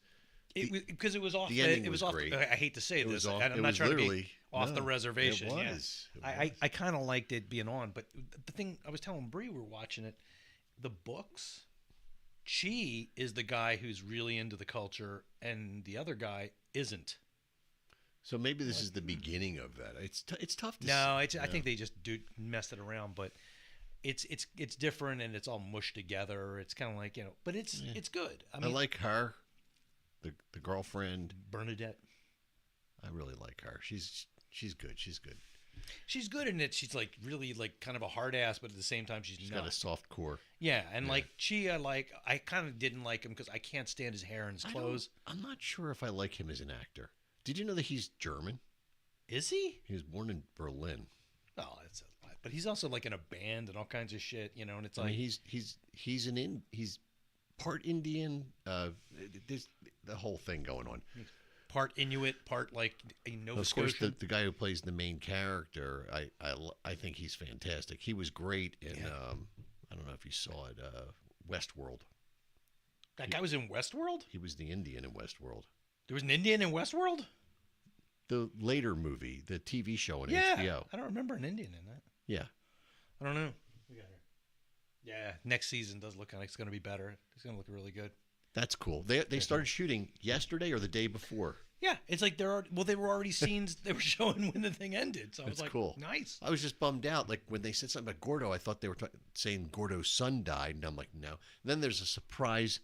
Because it was off. the ending It was was off. great. I hate to say It this, was off- and I'm it not was trying to be literally- off the no, reservation. it yeah. was. It I was. kind of liked it being on, but the thing I was telling Bree, we were watching it. The books, Chi is the guy who's really into the culture, and the other guy isn't. So maybe this is the beginning of that. It's tough to No, see. I think they just messed it around, but it's different and it's all mushed together. It's kind of like, but it's good. I I mean, like her, the girlfriend. Bernadette. I really like her. She's good. She's good. She's good in it. She's like really like kind of a hard ass, but at the same time she's Got not. a soft core. Yeah, and like Chi, I kind of didn't like him because I can't stand his hair and his clothes. I'm not sure if I like him as an actor. Did you know that he's German? Is he? He was born in Berlin. Oh, that's a lot. But he's also like in a band and all kinds of shit, and it's I like mean, he's part Indian. There's the whole thing going on. part Inuit, part like a Nova Of course, Scotian. the guy who plays the main character, I think he's fantastic. He was great in I don't know if you saw it, Westworld. That guy was in Westworld? He was the Indian in Westworld. There was an Indian in Westworld? The later movie, the TV show on Yeah. HBO. I don't remember an Indian in that. Yeah. I don't know. Yeah, next season does look like it's going to be better. It's going to look really good. That's cool. They started shooting yesterday or the day before. Yeah, it's like they were already scenes they were showing when the thing ended. So I was That's like, cool. nice. I was just bummed out. Like when they said something about Gordo, I thought they were saying Gordo's son died, and I'm like, no. Then there's a surprise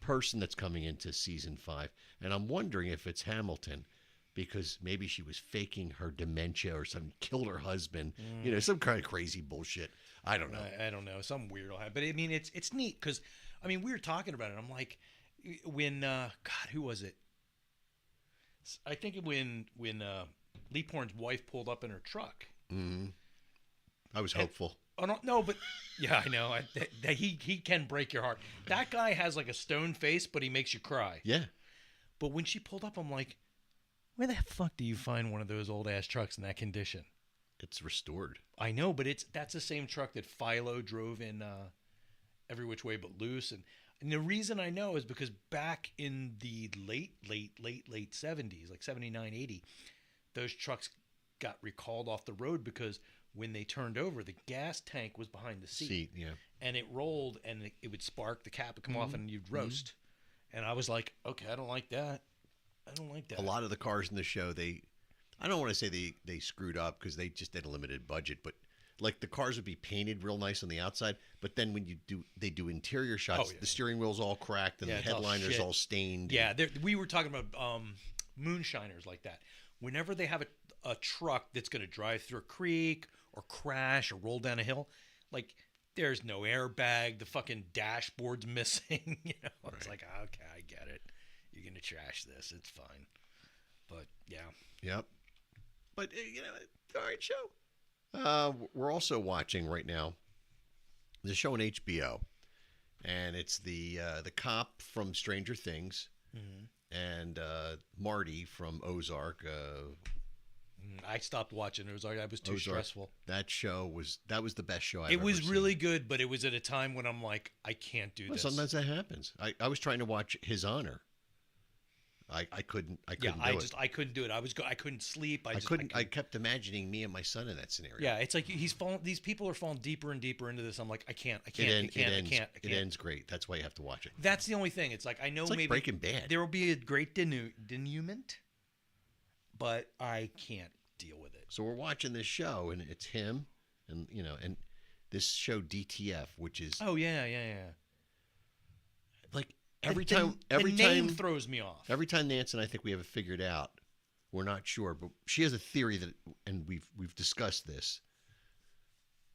person that's coming into season 5, and I'm wondering if it's Hamilton, because maybe she was faking her dementia or something, killed her husband, some kind of crazy bullshit. I don't know. I don't know, some weird. But I mean, it's neat because I mean we were talking about it. I'm like, when God, who was it? I think when Lee Porn's wife pulled up in her truck. I was hopeful. No, but yeah, I know. He can break your heart. That guy has like a stone face, but he makes you cry. Yeah. But when she pulled up, I'm like, where the fuck do you find one of those old ass trucks in that condition? It's restored. I know, but that's the same truck that Philo drove in Every Which Way But Loose, and the reason I know is because back in the late 70s, like 79, 80, those trucks got recalled off the road because when they turned over, the gas tank was behind the seat, Yeah. and it rolled, and it would spark, the cap would come off, and you'd roast. And I was like, okay, I don't like that. A lot of the cars in the show, I don't want to say they screwed up because they just had a limited budget, but like the cars would be painted real nice on the outside, but then when they do interior shots, the steering wheel's all cracked and the it's all headliner's shit. all stained. Yeah, we were talking about moonshiners like that. Whenever they have a truck that's going to drive through a creek or crash or roll down a hill, like there's no airbag, the fucking dashboard's missing. It's like, okay, I get it. You're going to trash this. It's fine. But yeah. Yep. But all right, show. We're also watching right now the show on HBO, and it's the cop from Stranger Things and Marty from Ozark. I stopped watching. I was too Ozark. stressful. That was the best show I've It ever was seen. really good, but it was at a time when I'm like, I can't do Well, this. sometimes that happens. I was trying to watch His Honor. I couldn't. I couldn't do it. I couldn't do it. I couldn't sleep. I kept imagining me and my son in that scenario. Yeah, it's like these people are falling deeper and deeper into this. I'm like, I can't. It ends great. That's why you have to watch it. That's the only thing. It's like I know It's like maybe Breaking Bad. there will be a great denouement, but I can't deal with it. So we're watching this show, and it's him, and and this show DTF, which is Oh yeah. like every The time name throws me off. every time Nance and I think we have it figured out, we're not sure, but she has a theory that, and we've discussed this.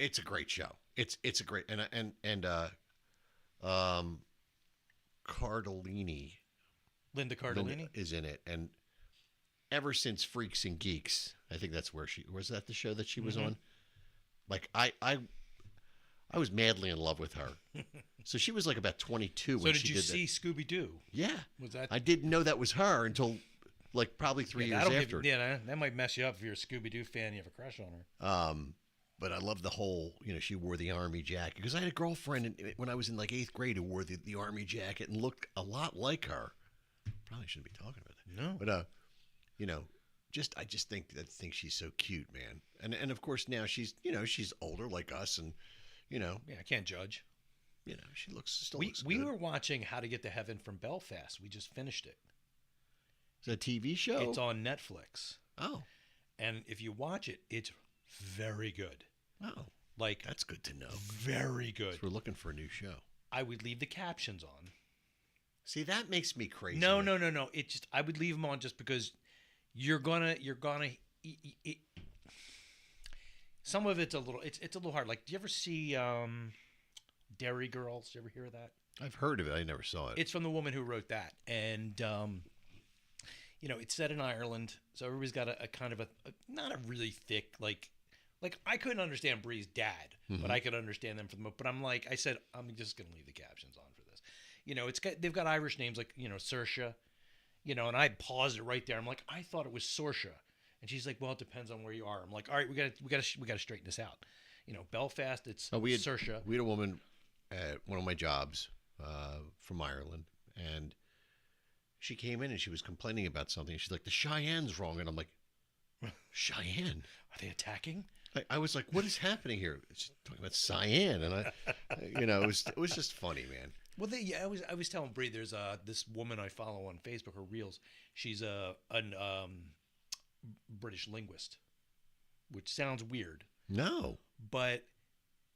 It's a great show. It's a great and Cardellini Linda Cardellini. is in it, and ever since Freaks and Geeks, I think that's where she was. That the show that she was on. Like I was madly in love with her. So she was like about 22 So when did she you did see Scooby Doo? that. Yeah, Was that? I didn't know that was her until like probably 3 years that'll after. that might mess you up if you're a Scooby Doo fan. You have a crush on her. But I love the whole, she wore the army jacket because I had a girlfriend when I was in like 8th grade who wore the army jacket and looked a lot like her. Probably shouldn't be talking about that. No. But I just think she's so cute, man. And of course now she's older like us, and Yeah, I can't judge. she looks We good. were watching How to Get to Heaven from Belfast. We just finished it. It's a TV show. It's on Netflix. Oh, And if you watch it, it's very good. oh, Like, that's good to know. very good. We're looking for a new show. I would leave the captions on. See, that makes me crazy. No. It just, I would leave them on just because you're gonna. Some of it's a little hard. Like, do you ever see Dairy Girls? Did you ever hear of that? I've heard of it. I never saw it. It's from the woman who wrote that, and it's set in Ireland, so everybody's got a kind of a not a really thick like I couldn't understand Bree's dad, but I could understand them for the. But I said I'm just gonna leave the captions on for this. They've got Irish names like Saoirse, and I paused it right there. I'm like, I thought it was Saoirse, and she's like, well, it depends on where you are. I'm like, all right, we got to straighten this out. Belfast, it's Saoirse. We had a woman at one of my jobs from Ireland, and she came in and she was complaining about something. She's like, the Cheyenne's wrong. And I'm like, Cheyenne? Are they attacking? I was like, what is happening here? She's talking about cyan. And it was just funny, man. Well, I was telling Bree, there's this woman I follow on Facebook, her reels. She's a British linguist, which sounds weird. No. But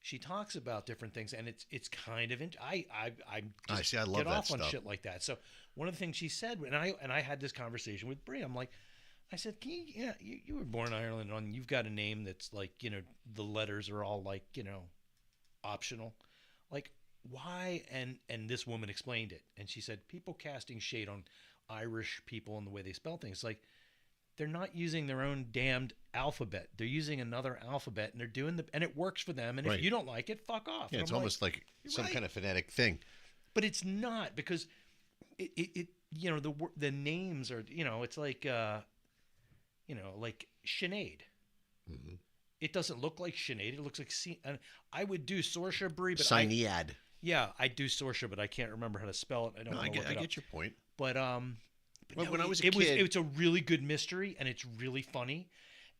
she talks about different things, and it's kind of I see. I love get that off on stuff. shit like that. So one of the things she said, and I had this conversation with Brie. I'm like, I said, you were born in Ireland, and you've got a name that's like the letters are all like optional, like why? And this woman explained it, and she said people casting shade on Irish people and the way they spell things, like. They're not using their own damned alphabet. They're using another alphabet, and they're doing and it works for them. And Right. if you don't like it, fuck off. Yeah, And it's I'm almost like some right. kind of phonetic thing. But it's not, because the names are it's like like Sinead. Mm-hmm. It doesn't look like Sinead. It looks like and I would do Saoirse Brie, but Sinead. I do Saoirse, but I can't remember how to spell it. I don't. No, wanna look I it up. get your point. But Well, no, when I was a it kid- it's a really good mystery, and it's really funny.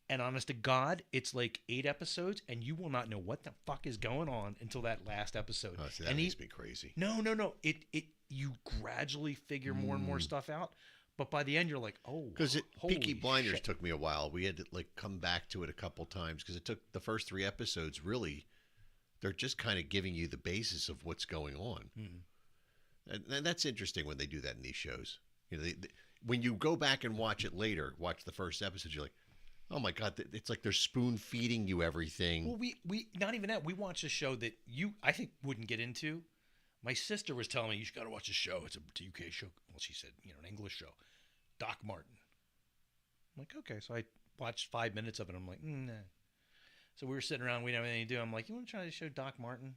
And honest to God, it's like 8 episodes, and you will not know what the fuck is going on until that last episode. Oh, see, that and makes me crazy. No. You gradually figure more and more stuff out, but by the end, you're like, oh, Because Peaky holy Blinders shit. took me a while. We had to come back to it a couple times because it took the first 3 episodes. Really, they're just kind of giving you the basis of what's going on, and that's interesting when they do that in these shows. When you go back and watch it later, watch the first episode, you're like, oh my God, it's like they're spoon feeding you everything. Well, we not even that. We watched a show that I think wouldn't get into. My sister was telling me, you got to watch this show. It's a UK show. Well, she said, an English show. Doc Martin. I'm like, okay. So I watched 5 minutes of it. I'm like, nah. So we were sitting around. We didn't have anything to do. I'm like, you want to try to show Doc Martin?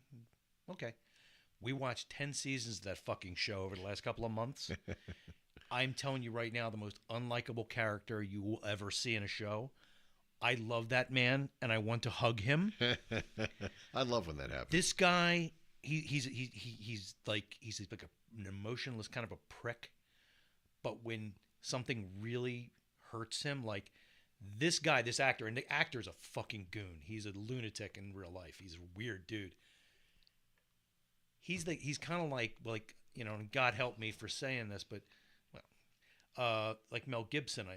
Okay. We watched 10 seasons of that fucking show over the last couple of months. I'm telling you right now, the most unlikable character you will ever see in a show. I love that man, and I want to hug him. I love when that happens. This guy, he's like an emotionless kind of a prick. But when something really hurts him, like this guy, this actor, and the actor's a fucking goon. He's a lunatic in real life. He's a weird dude. He's kind of like and God help me for saying this, but like Mel Gibson,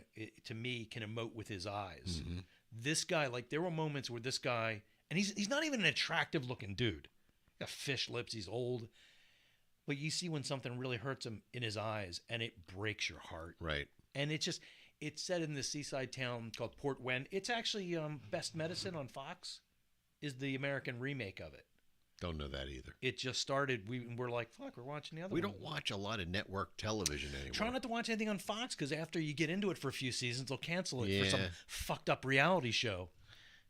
to me, can emote with his eyes. Mm-hmm. This guy, like there were moments where this guy, and he's not even an attractive looking dude. Got fish lips. He's old, but you see when something really hurts him in his eyes, and it breaks your heart. Right. And it's set in this seaside town called Port Wend. It's actually Best Medicine on Fox. is the American remake of it. Don't know that either. It just started. We're like, fuck, we're watching the other We one. don't watch a lot of network television anymore. Try not to watch anything on Fox because after you get into it for a few seasons, they'll cancel it for some Yeah. fucked up reality show.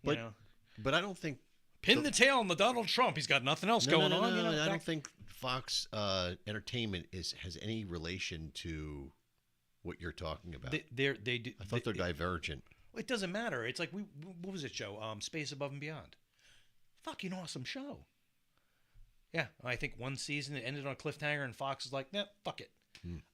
But- you know? But I don't think Pin the tail on the Donald Trump. He's got nothing else going on. You know, I don't think Fox Entertainment has any relation to what you're talking about. they do. I thought they're divergent. It doesn't matter. It's like what was it show? Space Above and Beyond. Fucking awesome show. Yeah, I think one season it ended on a cliffhanger, and Fox is like, nah, fuck it.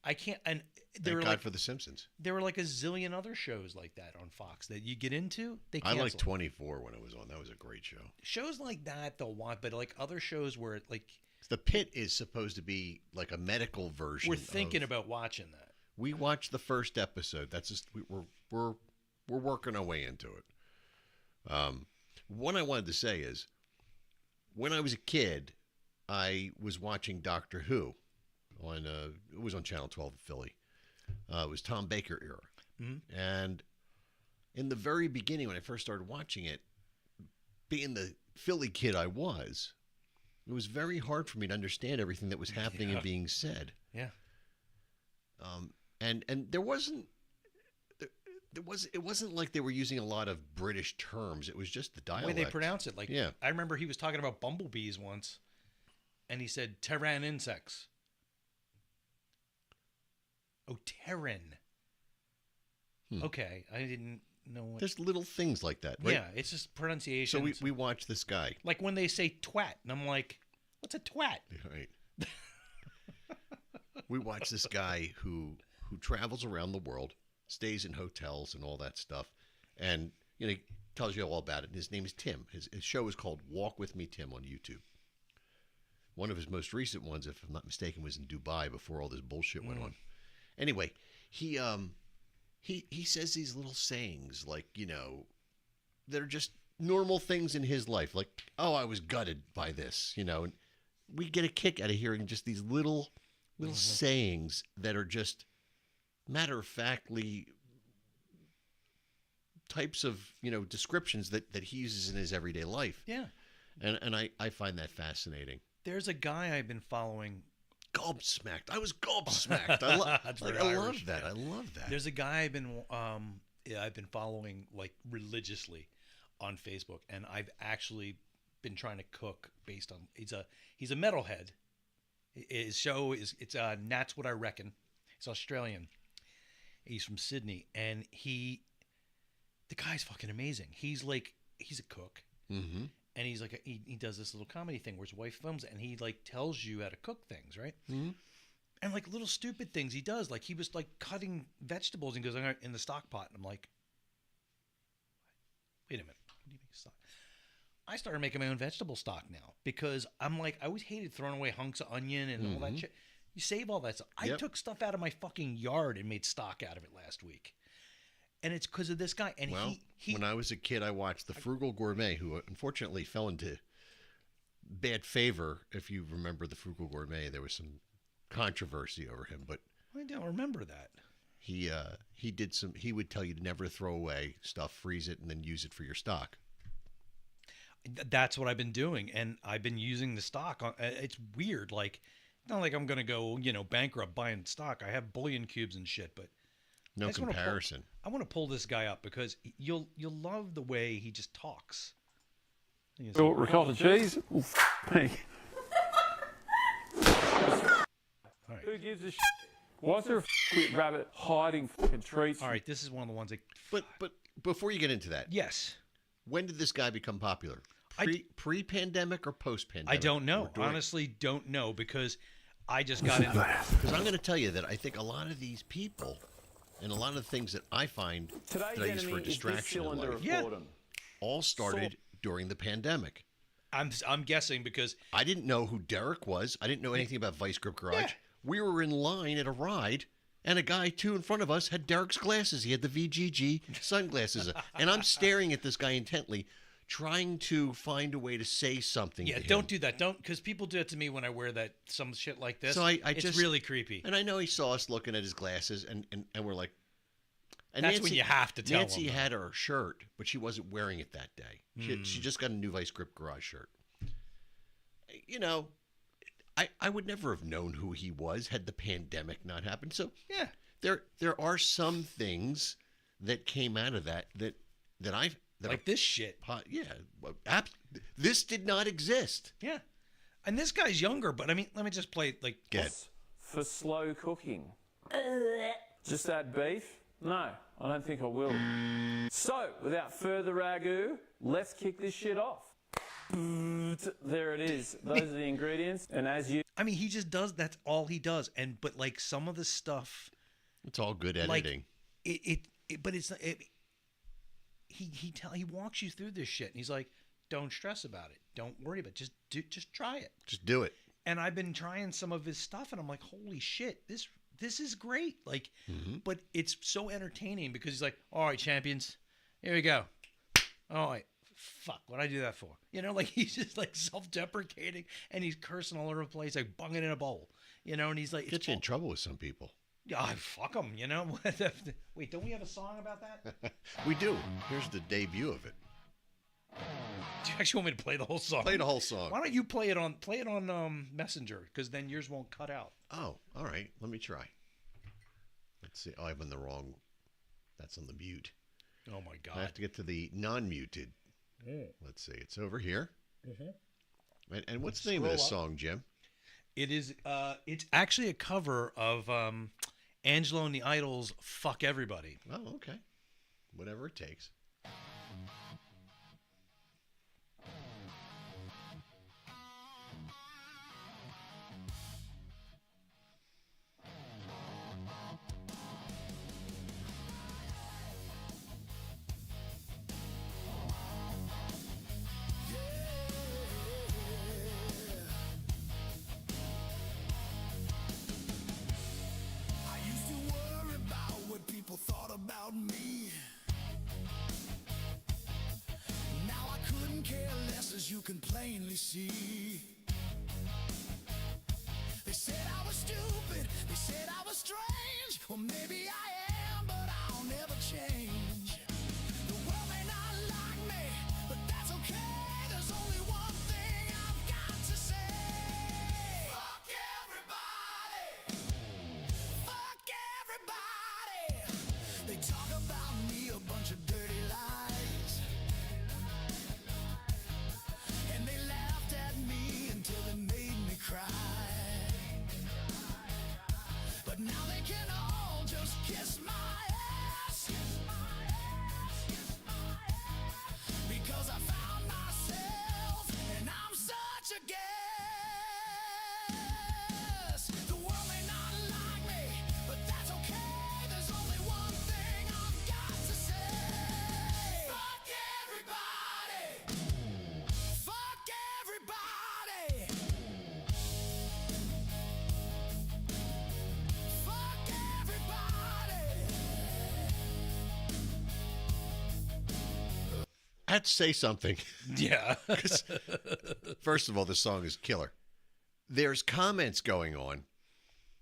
I can't. And there Thank were God like for The Simpsons. there were like a zillion other shows like that on Fox that you get into. They I cancel. liked 24 when it was on. That was a great show. Shows like that they'll want, but like other shows where it, like The Pit is supposed to be like a medical version. we're thinking of, about watching that. We watched the first episode. That's just we're working our way into it. One I wanted to say is, when I was a kid, I was watching Doctor Who on it was on Channel 12 in Philly. It was Tom Baker era, and in the very beginning when I first started watching it, being the Philly kid I was, it was very hard for me to understand everything that was happening and being said. Yeah. And there wasn't it wasn't like they were using a lot of British terms. It was just the The dialect. way they pronounce it, like Yeah. I remember he was talking about bumblebees once, and he said Terran insects. Oh, Terran. Okay, I didn't know what. There's little things like that, right? Yeah, it's just pronunciation. So we watch this guy. like when they say twat, and I'm like, what's a twat? Right. We watch this guy who travels around the world, stays in hotels and all that stuff, and he tells you all about it. And his name is Tim. His show is called Walk With Me, Tim, on YouTube. One of his most recent ones, if I'm not mistaken, was in Dubai before all this bullshit went on. Anyway, he says these little sayings like, that are just normal things in his life. Like, oh, I was gutted by this, and we get a kick out of hearing just these little sayings that are just matter-of-factly types of, descriptions that he uses in his everyday life. Yeah. And I find that fascinating. There's a guy I've been following. Gobsmacked. I was gobsmacked. I That's love very Irish, that. yeah. I love that. There's a guy I've been following like religiously on Facebook, and I've actually been trying to cook based on he's a metalhead. His show it's That's What I Reckon. He's Australian. He's from Sydney, and the guy's fucking amazing. He's a cook. Mm-hmm. And he's like he does this little comedy thing where his wife films it, and he like tells you how to cook things, right? Mm-hmm. And like little stupid things he does, like he was like cutting vegetables and goes in the stock pot, and I'm like, wait a minute, what do you make stock? I started making my own vegetable stock now because I'm like I always hated throwing away hunks of onion and all that shit. You save all that stuff. I Yep. took stuff out of my fucking yard and made stock out of it last week, and it's because of this guy. And Well, he when I was a kid, I watched The Frugal Gourmet, who unfortunately fell into bad favor. If you remember The Frugal Gourmet, there was some controversy over him, but I don't remember that. he would tell you to never throw away stuff, freeze it, and then use it for your stock. That's what I've been doing, and I've been using the stock. It's weird, like it's not like I'm gonna go, bankrupt buying stock. I have bullion cubes and shit, but No I just wanna comparison. I want to pull this guy up because you'll love the way he just talks. Well, ricotta cheese? Me. All right. Who gives a shit? Why's there a with rabbit hiding fucking treats? All right, this is one of the ones. But before you get into that, Yes, when did this guy become popular? I- Pre-pandemic or post-pandemic? I don't know. Or during? Honestly, don't know because I just got in. Because I'm going to tell you that I think a lot of these people and a lot of the things that I find Today's that I use for enemy is this distraction in cylinder life of Yeah. boredom. all started during the pandemic. I'm guessing because I didn't know who Derek was. I didn't know anything about Vice Grip Garage. Yeah. We were in line at a ride, and a guy two in front of us had Derek's glasses. He had the VGG sunglasses, and I'm staring at this guy intently, trying to find a way to say something. yeah, to him. don't do that. Don't because people do it to me when I wear that some shit like this. So I it's just really creepy. And I know he saw us looking at his glasses, and we're like, And That's when you have to tell Nancy them, though. had her shirt, but she wasn't wearing it that day. She just got a new Vice Grip Garage shirt. You know, I would never have known who he was had the pandemic not happened. So Yeah. there are some things that came out of that Like this shit. This did not exist. Yeah. And this guy's younger, but I mean, let me just play like. Good. For slow cooking. Just add beef? No, I don't think I will. So, without further ragu, let's kick this shit off. There it is. Those are the ingredients. And as you... I mean, he just does. That's all he does. But like some of the stuff, It's all good editing. but it's he walks you through this shit, and he's like, don't stress about it. Don't worry about it. Just try it. Just do it. And I've been trying some of his stuff, and I'm like, holy shit, this is great. Like, but it's so entertaining because he's like, all right, champions, here we go. All right, fuck, what'd I do that for? You know, like he's just like self-deprecating, and he's cursing all over the place, like bunging in a bowl. You know, and he's like, Get you in trouble with some people. yeah, fuck him. You know. Wait, don't we have a song about that? We do. Here's the debut of it. Do you actually want me to play the whole song? Play the whole song. Why don't you play it on Messenger? Because then yours won't cut out. Oh, all right. Let me try. Let's see. Oh, I'm on the wrong. That's on the mute. Oh my god. I have to get to the non-muted. Let's see. It's over here. And what's the name of this song, Jim? It is. It's actually a cover of Angelo and the Idols' "Fuck Everybody." Oh, okay. Whatever it takes. I used to worry about what people thought about me. Now I couldn't care less, as you can plainly see. They said I was stupid, they said I was strange. Well, maybe I am, but I'll never change. The world may not like me, but that's okay. There's only one thing I've got to say. Fuck everybody. Fuck everybody. They talk about me a bunch of dirty lies. And they laughed at me until they made me cry. But now they can all just kiss my ass. Because I found myself and I'm such a guess. The world may not like me, but that's okay. There's only one thing I've got to say. Fuck everybody. Fuck everybody. Fuck everybody. I have to say something. Yeah. 'Cause, first of all, the song is killer. There's comments going on,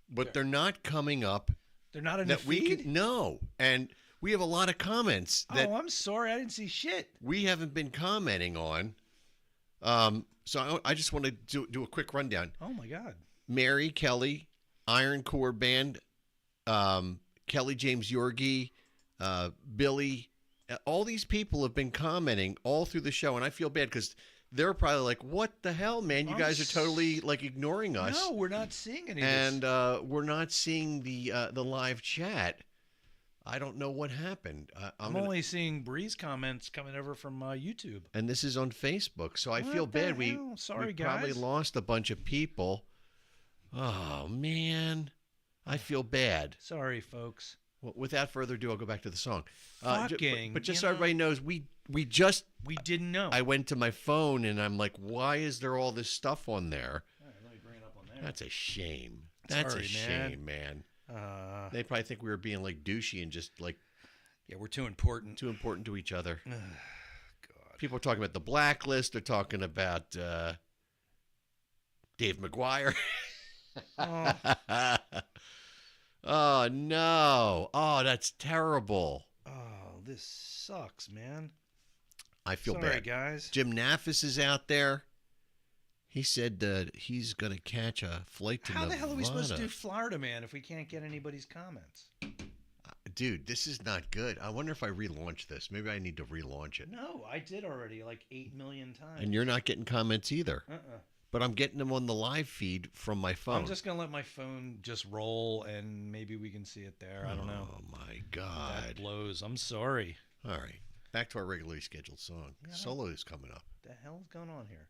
but they're not coming up. They're not in the That we feed. can no, and we have a lot of comments that Oh, I'm sorry, I didn't see shit. we haven't been commenting on. So I just want to do a quick rundown. Oh my god. Mary Kelly, Iron Core Band, Kelly James Yorgi, Billy, all these people have been commenting all through the show, and I feel bad because they're probably like, "What the hell, man? You I'm guys are totally like ignoring us." No, we're not seeing any of And this. we're not seeing the live chat. I don't know what happened. I'm gonna- only seeing Breeze comments coming over from YouTube. and this is on Facebook, so I What feel the bad. hell? Sorry, we probably guys. lost a bunch of people. Oh man, I feel bad. Sorry, folks. Well, without further ado, I'll go back to the song. Fucking, but just you so know- everybody knows, we just We didn't know. I went to my phone and I'm like, why is there all this stuff on there? All right, let me bring it up on there. That's a shame. That's Sorry, a man. shame, man. Uh, They probably think we were being like douchey and just like yeah, we're too important. too important to each other. God. People are talking about the blacklist. They're talking about Dave McGuire. Oh, Oh, no. Oh, that's terrible. Oh, this sucks, man. I feel Sorry, bad. guys. Jim Naffis is out there. He said that he's going to catch a flight to How Nevada. the hell are we supposed to do Florida Man if we can't get anybody's comments? Dude, this is not good. I wonder if I relaunch this. Maybe I need to relaunch it. No, I did already like 8 million times. And you're not getting comments either. Uh-uh. But I'm getting them on the live feed from my phone. I'm just going to let my phone just roll and maybe we can see it there. I don't know. Oh, my God. That blows. I'm sorry. All right. Back to our regularly scheduled song. Solo is coming up. What the hell's going on here?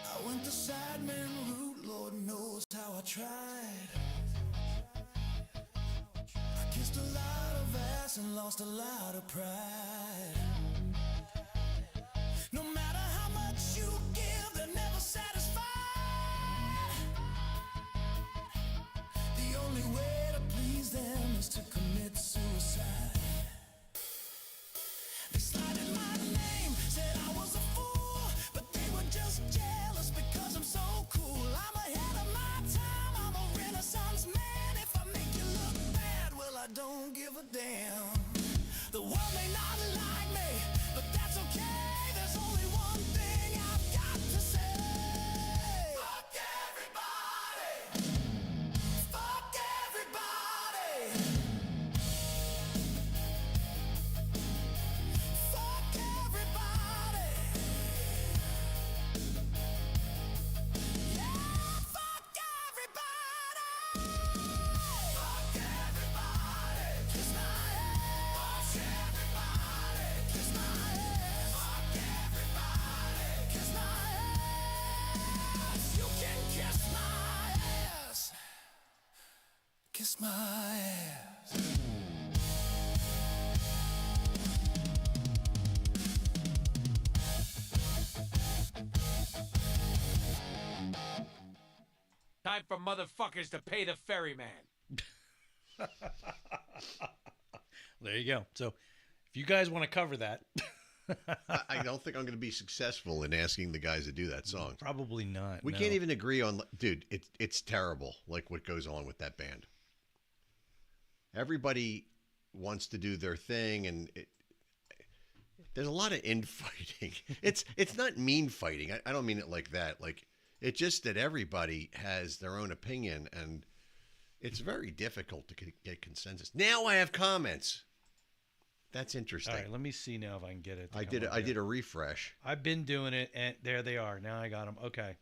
I went the side man route, Lord knows how I tried. I kissed a lot of ass and lost a lot of pride. No matter how much you give, they're never satisfied. The only way to please them is to commit suicide. They slighted my name, said I was a fool, but they were just jealous because I'm so cool. I'm ahead of my time, I'm a renaissance man. If I make you look bad, well, I don't give a damn. The world may not like me, but that's okay. There's only one thing I've got to say. Fuck everybody. Fuck everybody. Fuck everybody. Yeah, fuck everybody. Fuck everybody. Kiss my ass. Fuck everybody. Kiss my ass. Fuck everybody. Kiss my ass. You can kiss my ass. Kiss my ass. Time for motherfuckers to pay the ferryman. There you go. So if you guys want to cover that, I don't think I'm going to be successful in asking the guys to do that song. probably not. We no. can't even agree on, dude. It's terrible. Like what goes on with that band. Everybody wants to do their thing, and there's a lot of infighting. It's not mean fighting. I don't mean it like that. Like it's just that everybody has their own opinion, and it's very difficult to get consensus. Now I have comments. That's interesting. All right, let me see now if I can get it. to I come did. up I here. did a refresh. I've been doing it, and there they are. Now I got them. Okay.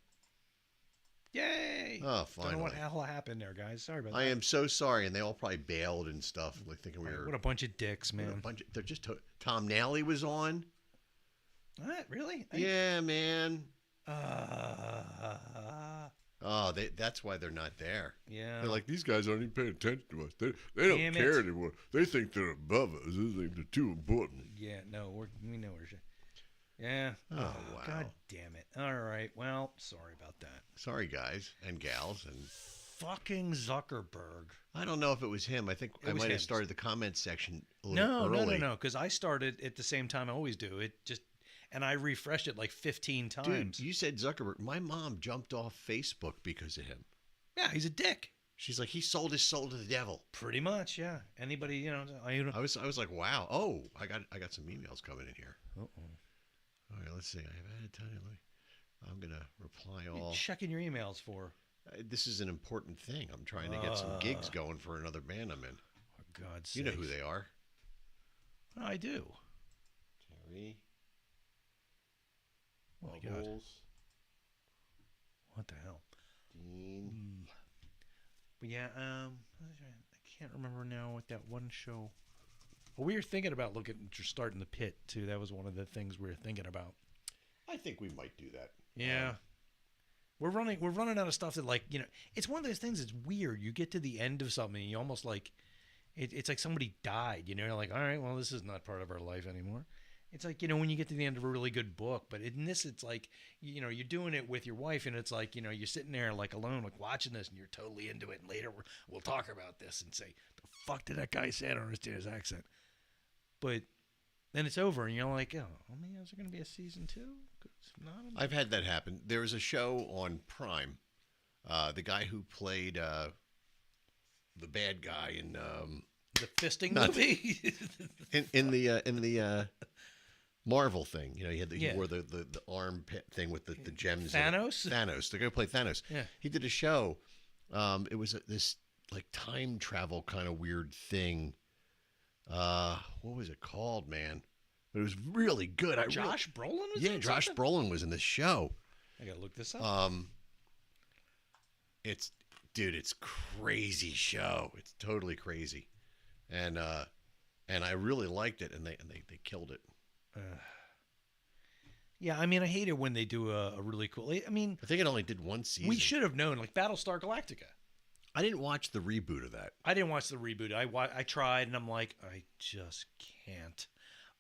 Yay! Oh, Don't know finally. what the hell happened there, guys. Sorry about I that. am so sorry, and they all probably bailed and stuff, like thinking we were. What a bunch of dicks, what a man. bunch of- they're just. Tom Nally was on. What? Really? Yeah, man. Uh, Oh, that's why they're not there. yeah. They're like, these guys aren't even paying attention to us. They don't Damn care it. anymore. They think they're above us. They think they're too important. Yeah, no, we know we're shit. Yeah. Oh, wow. God damn it. All right. Well, sorry about that. Sorry, guys and gals. And Fucking Zuckerberg. I don't know if it was him. I think It I was might him. have started the comment section a little No, early. no. Because I started at the same time I always do. And I refreshed it like 15 Dude, times. you said Zuckerberg. My mom jumped off Facebook because of him. Yeah, he's a dick. She's like, he sold his soul to the devil. Pretty much, yeah. Anybody, I was like, wow. Oh, I got some emails coming in here. Uh-oh. All right, let's see. I have added time. I'm gonna reply all. Checking your emails for. This is an important thing. I'm trying to get some gigs going for another band I'm in. For God's You know sakes. who they are. I do. Terry. Oh my God. Bubbles, What the hell? Dean. But yeah, I can't remember now what that one show. Well, we were thinking about starting the pit too. That was one of the things we were thinking about. I think we might do that. Yeah. We're running out of stuff that, like, you know, it's one of those things. It's weird. You get to the end of something, and you almost like it's like somebody died. You know, you're like, all right, well, this is not part of our life anymore. It's like, you know, when you get to the end of a really good book, but in this, it's like, you know, you're doing it with your wife, and it's like, you know, you're sitting there like alone, like watching this, and you're totally into it. And later we'll talk about this and say, the fuck did that guy say? I don't understand his accent. But then it's over, and you're like, oh, I mean, is there going to be a season 2? I've had that happen. There was a show on Prime. The guy who played the bad guy in the fisting movie in the Marvel thing. You know, he wore the arm thing with the gems. Thanos. Thanos. They're gonna play Thanos. Yeah. He did a show. It was this like time travel kind of weird thing. What was it called, man? But it was really good. Josh Brolin was in Josh something? Brolin was in this show. I gotta look this up. It's crazy show. It's totally crazy, and I really liked it, and they killed it. Yeah, I mean, I hate it when they do a really cool. I mean, I think it only did one season. we should have known, like Battlestar Galactica. I didn't watch the reboot of that. I didn't watch the reboot. I tried, and I'm like, I just can't.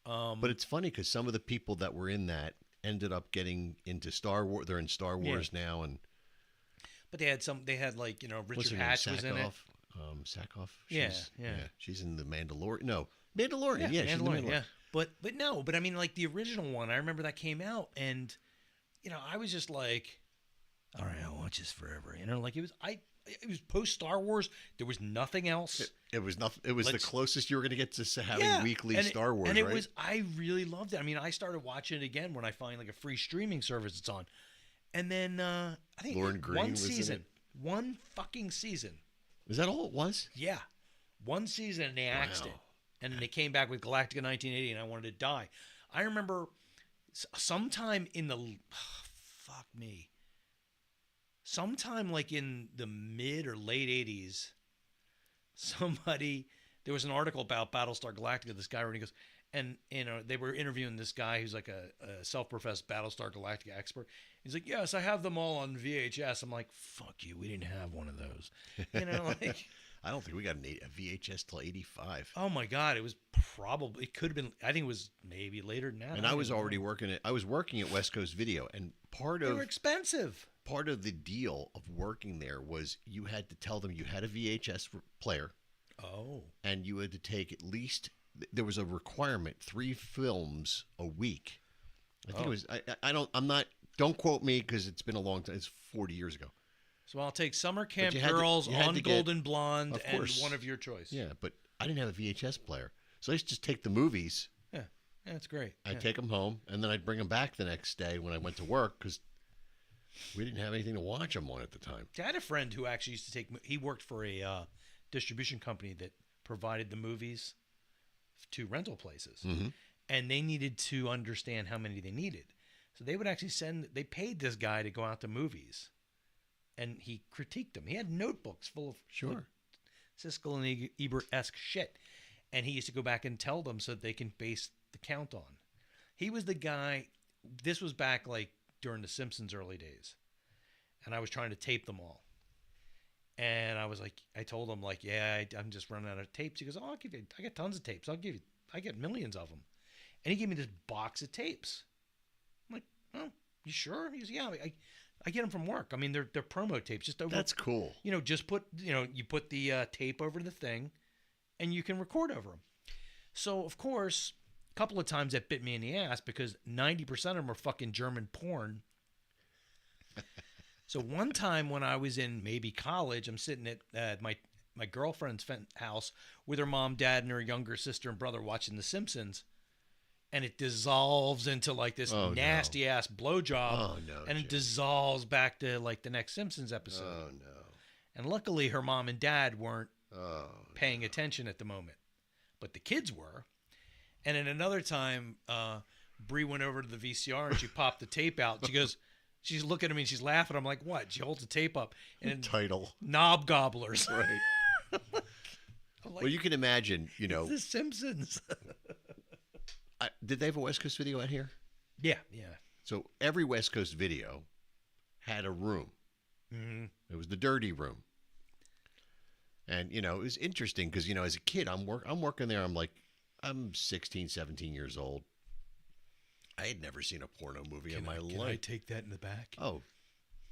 But it's funny because some of the people that were in that ended up getting into Star Wars. They're in Star Wars now, and but they had like, you know, what's her Richard name? Hatch was in it. Sackhoff. Yeah. She's in the Mandalorian. No, Mandalorian. Yeah, she's in the Mandalorian. Yeah. But I mean, like the original one, I remember that came out, and you know, I was just like, all right, I'll watch this forever. You know, like it was post Star Wars. There was nothing else. It was nothing. It was the closest you were going to get to having weekly Star Wars, and it right? was. I really loved it. I mean, I started watching it again when I find like a free streaming service it's on, and then I think Lauren Green one was season, in it. one fucking season. Is that all it was? Yeah, one season, and they axed it, and then they came back with Galactica 1980, and I wanted to die. I remember sometime in the sometime like in the mid or late 80s, there was an article about Battlestar Galactica. This guy wrote, he goes, and you know, they were interviewing this guy who's like a self-professed Battlestar Galactica expert. He's like, yes, I have them all on VHS. I'm like, fuck you, we didn't have one of those. You know, like I don't think we got a VHS till 85. Oh my God, it could have been, I think it was maybe later than that. And I was already working at West Coast Video, and they were expensive. Part of the deal of working there was you had to tell them you had a VHS player. Oh. And you had to take at least, there was a requirement, 3 films a week. I think it was, don't quote me because it's been a long time. It's 40 years ago. So I'll take Summer Camp Girls, On Golden Blonde, and one of your choice. Yeah, but I didn't have a VHS player. So I used to just take the movies. Yeah, that's great. I'd take them home, and then I'd bring them back the next day when I went to work because we didn't have anything to watch them on at the time. I had a friend who actually used to he worked for a distribution company that provided the movies to rental places. Mm-hmm. And they needed to understand how many they needed. So they would actually they paid this guy to go out to movies. And he critiqued them. He had notebooks full of like, Siskel and Ebert-esque shit. And he used to go back and tell them so that they can base the count on. He was the guy, this was back like during the Simpsons early days. And I was trying to tape them all. And I was like, I told him like, yeah, I'm just running out of tapes. He goes, oh, I got tons of tapes. I get millions of them. And he gave me this box of tapes. I'm like, oh, you sure? He goes, yeah, I get them from work. I mean, they're promo tapes. Just over. That's cool. You know, you put the tape over the thing, and you can record over them. So of course, a couple of times that bit me in the ass because 90% of them are fucking German porn. So one time when I was in maybe college, I'm sitting at my girlfriend's house with her mom, dad, and her younger sister and brother watching The Simpsons. And it dissolves into like this nasty ass blowjob. Oh no! And it dissolves back to like the next Simpsons episode. Oh no! And luckily, her mom and dad weren't paying attention at the moment, but the kids were. And at another time, Bree went over to the VCR and she popped the tape out. She goes, she's looking at me and she's laughing. I'm like, what? She holds the tape up and title Knob Gobblers. Right. Well, you can imagine, you know, The Simpsons. Did they have a West Coast Video out here? Yeah. So every West Coast Video had a room. Mm-hmm. It was the dirty room. And, you know, it was interesting because, you know, as a kid, I'm working there. I'm 16, 17 years old. I had never seen a porno movie in my life. Can I take that in the back? Oh,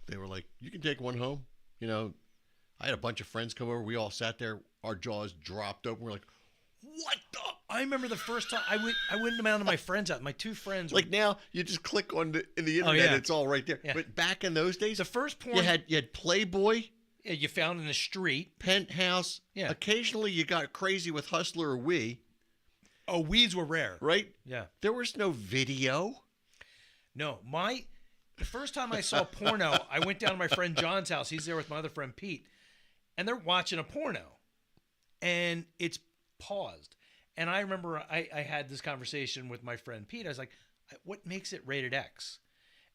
they were like, you can take one home. You know, I had a bunch of friends come over. We all sat there. Our jaws dropped open. We're like, what the? I remember the first time I went down to my friends' house. My two friends. Like now, you just click on the internet. yeah. It's all right there. Yeah. But back in those days, The first porn you had Playboy, you found in the street. Penthouse. Yeah. Occasionally, you got crazy with Hustler or Wii. Oh, weeds were rare. Right? Yeah. There was no video. No, the first time I saw porno, I went down to my friend John's house. He's there with my other friend Pete, and they're watching a porno, and it's paused. And I remember I had this conversation with my friend Pete. I was like, "What makes it rated X?"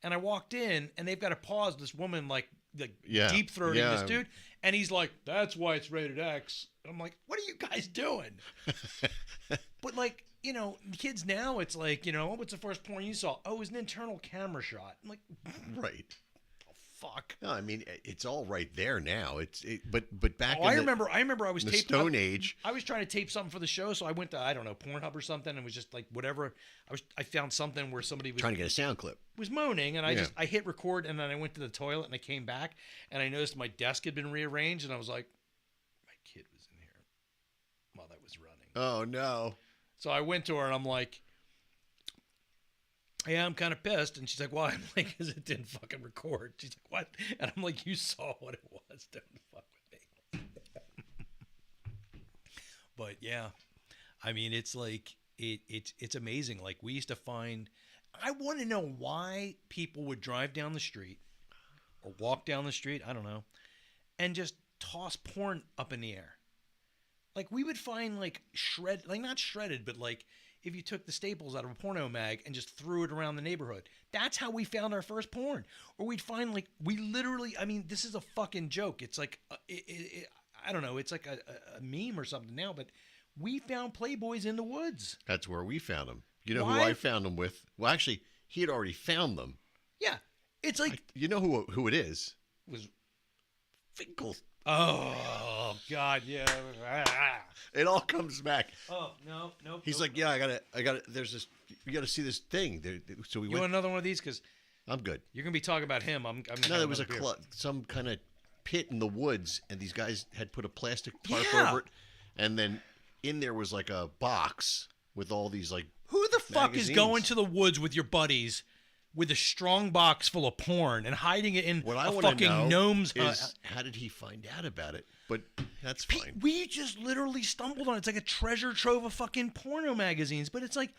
And I walked in, and they've got to pause this woman like deep throating this dude, and he's like, "That's why it's rated X." I'm like, "What are you guys doing?" But like, you know, kids now, it's like, you know, what's the first porn you saw? Oh, it was an internal camera shot. I'm like, right. Oh, fuck. No, I mean, it's all right there now. But back in I remember I was the taping Stone Age. I was trying to tape something for the show, so I went to, I don't know, Pornhub or something, and was just like whatever. I found something where somebody was trying to get a sound clip. Was moaning, and I hit record, and then I went to the toilet, and I came back, and I noticed my desk had been rearranged, and I was like, my kid was in here while that was running. Oh no. So I went to her and I'm like, yeah, I'm kind of pissed. And she's like, why? I'm like, because it didn't fucking record. She's like, what? And I'm like, you saw what it was. Don't fuck with me. But yeah, I mean, it's like, it's amazing. Like we used to find, I want to know why people would drive down the street or walk down the street, I don't know, and just toss porn up in the air. Like we would find like not shredded, but like if you took the staples out of a porno mag and just threw it around the neighborhood. That's how we found our first porn. Or we'd find like, we literally, I mean, this is a fucking joke. It's like, I don't know, it's like a meme or something now, but we found Playboys in the woods. That's where we found them. You know Why? who I found them with? Well, actually, he had already found them. Yeah. It's like. You know who it is? It was Finkel. Oh God, yeah. It all comes back. Oh no. He's like, yeah, I got. There's this. You got to see this thing. So we You went. want another one of these? Because I'm good. You're gonna be talking about him. I'm gonna No, have there was another beer. some kind of pit in the woods, and these guys had put a plastic tarp Yeah. over it, and then in there was like a box with all these like. Who the fuck magazines. is going to the woods with your buddies with a strong box full of porn and hiding it in What I a want to fucking know gnome's is how did he find out about it? But that's fine. We just literally stumbled on it. It's like a treasure trove of fucking porno magazines. But it's like,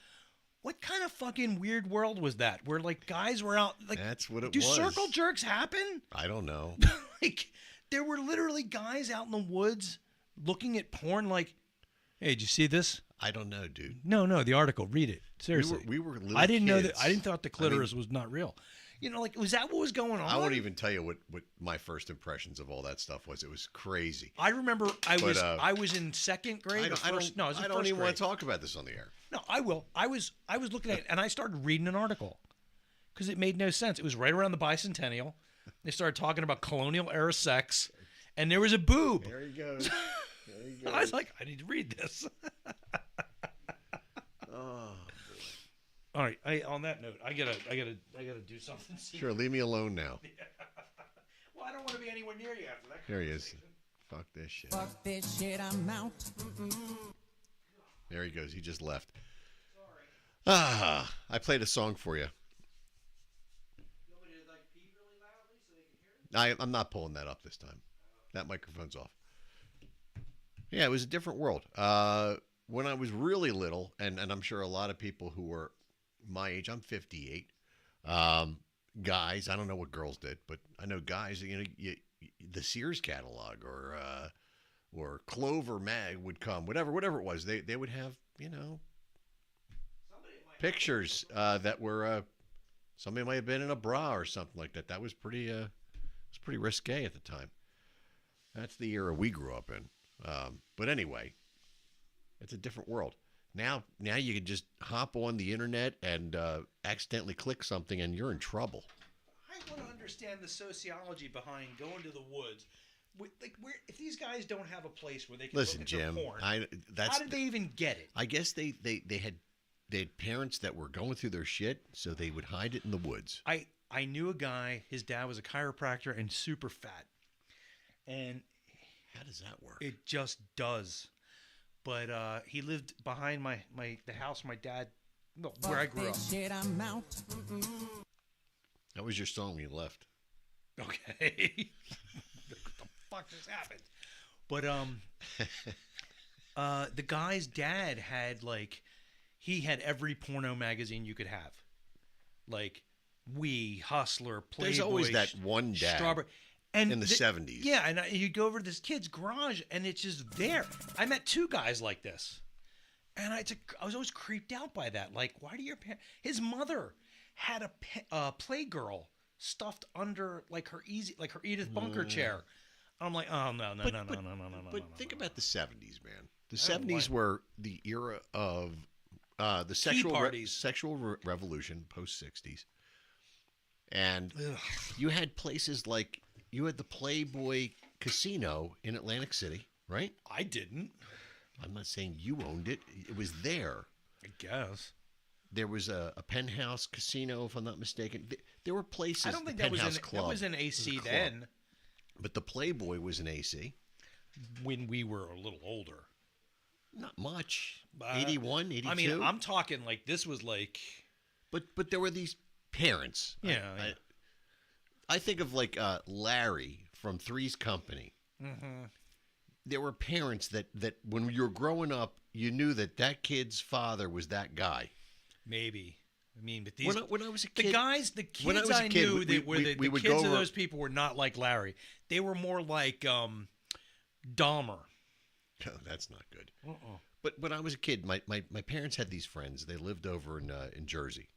what kind of fucking weird world was that? Where like guys were out like That's what it do was. circle jerks happen? I don't know. Like there were literally guys out in the woods looking at porn like, hey, did you see this? I don't know, dude. No, the article. Read it. Seriously. We were little I didn't know kids. that. I didn't thought the clitoris was not real. You know, like, was that what was going on? I won't even tell you what my first impressions of all that stuff was. It was crazy. I remember I was in second grade. I don't No, I was in I don't first even grade. want to talk about this on the air. No, I will. I was looking at it, and I started reading an article because it made no sense. It was right around the bicentennial. They started talking about colonial era sex, and there was a boob. There he goes. There he goes. I was like, I need to read this. Oh, All right. On that note, I gotta do something. sure, leave me alone now. Well, I don't want to be anywhere near you after that. There he is. Fuck this shit. Fuck this shit, I'm out. There he goes. He just left. Ah, I played a song for you. I'm not pulling that up this time. That microphone's off. Yeah, it was a different world. When I was really little, and I'm sure a lot of people who were my age, I'm 58, guys, I don't know what girls did, but I know guys, you know, the Sears catalog or Clover Mag would come, whatever it was, they would have, you know, pictures that were, somebody might have been in a bra or something like that. That was pretty risque at the time. That's the era we grew up in. But anyway, it's a different world. Now you can just hop on the internet and accidentally click something and you're in trouble. I want to understand the sociology behind going to the woods. If these guys don't have a place where they can Listen, look at Jim. their porn, How did they even get it? I guess they had parents that were going through their shit, so they would hide it in the woods. I knew a guy. His dad was a chiropractor and super fat, and how does that work? It just does. But he lived behind the house my dad, where I grew up. That was your song when you left. Okay. What the fuck just happened? But the guy's dad had he had every porno magazine you could have, like Hustler, Playboy. There's always that one dad. Strawberry. And in the 70s. Yeah, and you'd go over to this kid's garage, and it's just there. I met two guys like this, and I was always creeped out by that. Like, why do your parents... His mother had a Playgirl stuffed under, her Edith Bunker chair. I'm like, oh, no. But think about the 70s, man. The 70s were the era of the sexual revolution, post-60s. And you had places like... You had the Playboy Casino in Atlantic City, right? I didn't. I'm not saying you owned it. It was there. I guess. There was a Penthouse Casino, if I'm not mistaken. There were places. I don't think that was in AC then. But the Playboy was an AC. When we were a little older. Not much. 81, 82? I mean, I'm talking this was like... But there were these parents. Yeah. I think of Larry from Three's Company. Mm-hmm. There were parents that when you were growing up, you knew that kid's father was that guy. Maybe. I mean, but these... When I was a kid... The kids I knew that were the kids of those people were not like Larry. They were more like Dahmer. No, that's not good. But when I was a kid, my parents had these friends. They lived over in Jersey.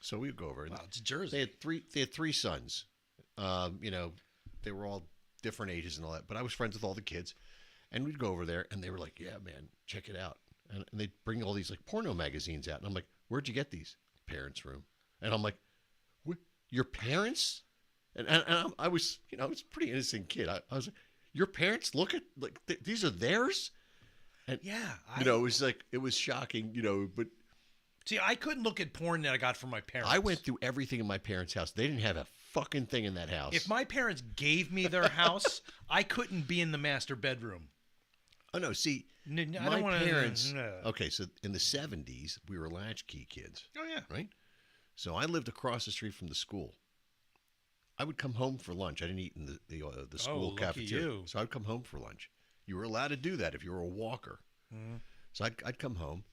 So we would go over. Wow, it's Jersey. They had three sons. They were all different ages and all that. But I was friends with all the kids, and we'd go over there, and they were like, "Yeah, man, check it out." And they'd bring all these porno magazines out, and I'm like, "Where'd you get these?" Parents' room. And I'm like, "What? Your parents?" And I was, I was a pretty innocent kid. I was like, "Your parents look at these are theirs?" And yeah, it was shocking, but. See, I couldn't look at porn that I got from my parents. I went through everything in my parents' house. They didn't have a fucking thing in that house. If my parents gave me their house, I couldn't be in the master bedroom. Oh, no. See, I don't wanna, parents... No. Okay, so in the 70s, we were latchkey kids. Oh, yeah. Right? So I lived across the street from the school. I would come home for lunch. I didn't eat in the school cafeteria. You. So I'd come home for lunch. You were allowed to do that if you were a walker. Mm-hmm. So I'd come home.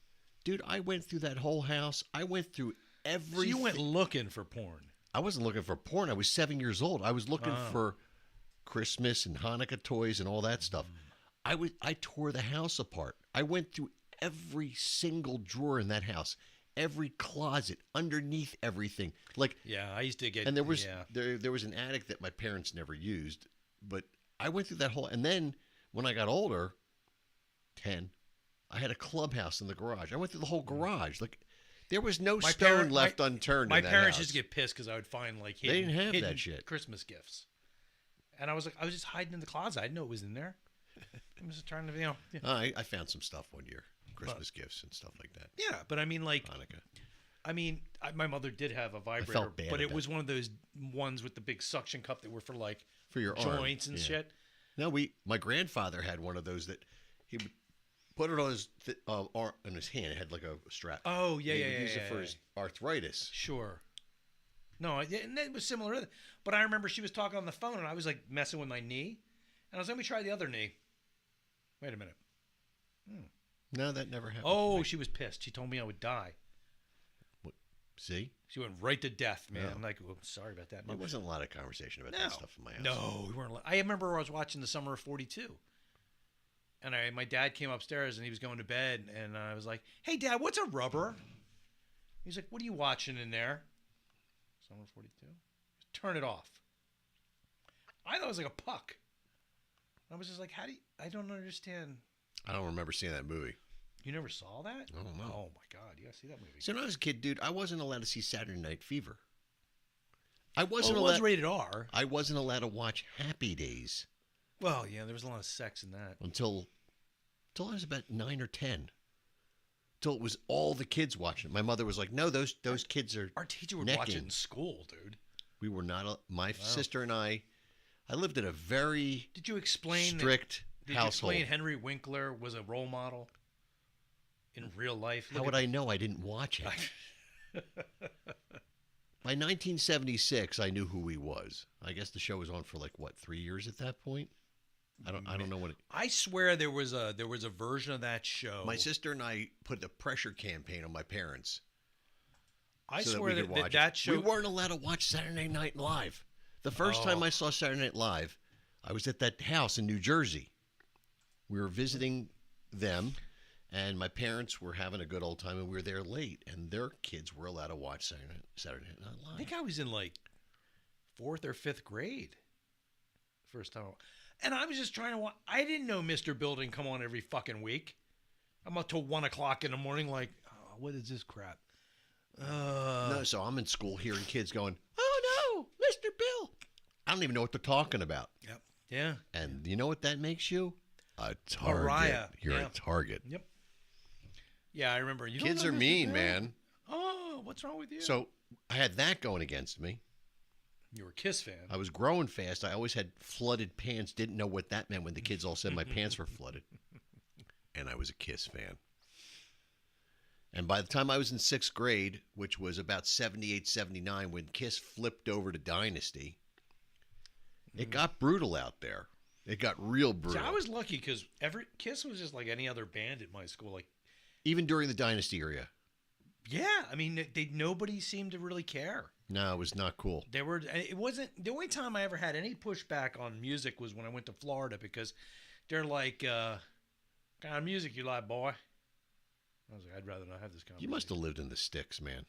Dude, I went through that whole house. I went through everything. So you went looking for porn. I wasn't looking for porn. I was 7 years old. I was looking for Christmas and Hanukkah toys and all that stuff. I tore the house apart. I went through every single drawer in that house, every closet, underneath everything. Yeah, I used to get. And there was there was an attic that my parents never used, but I went through that whole. And then when I got older, 10. I had a clubhouse in the garage. I went through the whole garage. There was no stone left unturned. My in that parents house. used to get pissed because I would find they didn't have hidden that shit. Christmas gifts, and I was just hiding in the closet. I didn't know it was in there. I was just trying to, Yeah. I found some stuff one year, Christmas gifts and stuff like that. Yeah, but I mean, Hanukkah. I mean, my mother did have a vibrator, felt bad but at it was one of those ones with the big suction cup that were for for your joints arm. and Yeah. shit. No, my grandfather had one of those that he would put it on his arm, on his hand. It had a strap. Oh, yeah, he yeah, would yeah. use it for his arthritis. Sure. No, and it was similar. But I remember she was talking on the phone, and I was messing with my knee, and I was let me try the other knee. Wait a minute. No, that never happened. Oh, she was pissed. She told me I would die. What? See? She went right to death, man. Yeah. I'm like, oh, sorry about that. There wasn't a lot of conversation about that stuff in my house. No, we weren't. I remember I was watching the Summer of '42. And my dad came upstairs and he was going to bed, and I was like, "Hey, Dad, what's a rubber?" He's like, "What are you watching in there?" Summer 42. Turn it off. I thought it was like a puck. I was just like, "How do you?" I don't understand. I don't remember seeing that movie. You never saw that? I don't know. Oh my God, you gotta see that movie. So when I was a kid, dude, I wasn't allowed to see Saturday Night Fever. I wasn't it allowed. was rated R. I wasn't allowed to watch Happy Days Well, yeah, there was a lot of sex in that. until I was about 9 or 10. Till it was all the kids watching it. My mother was like, "No, those kids are." Our teacher would watch it necking." in school, dude. We were not. My sister and I lived in a very Did you explain strict Did household. you explain Henry Winkler was a role model in real life? How would I know? I didn't watch it. By 1976, I knew who he was. I guess the show was on for 3 years at that point. I don't know when. I swear there was a version of that show. My sister and I put the pressure campaign on my parents. I so swear that, we could that watch that it. show. We weren't allowed to watch Saturday Night Live. The first time I saw Saturday Night Live, I was at that house in New Jersey. We were visiting them, and my parents were having a good old time, and we were there late, and their kids were allowed to watch Saturday Night Live. I think I was in 4th or 5th grade. First time. And I was just trying to watch. I didn't know Mr. Building come on every fucking week. I'm up till 1 o'clock in the morning what is this crap? No, so I'm in school hearing kids going, "Oh no, Mr. Bill." I don't even know what they're talking about. Yep. Yeah. And you know what that makes you? A target. Pariah. You're Yeah. a target. Yep. Yeah, I remember. You don't Kids know are Mr. mean, Bill? man. Oh, what's wrong with you? So I had that going against me. You were a Kiss fan. I was growing fast. I always had flooded pants. Didn't know what that meant when the kids all said my pants were flooded. And I was a Kiss fan. And by the time I was in 6th grade, which was about 78, 79, when Kiss flipped over to Dynasty, it got brutal out there. It got real brutal. See, I was lucky because Kiss was just like any other band at my school. Even during the Dynasty era. Yeah, I mean, nobody seemed to really care. No, it was not cool. It wasn't the only time I ever had any pushback on music was when I went to Florida because they're like, kind of music you like, boy? I was like, I'd rather not have this conversation. You must have lived in the sticks, man.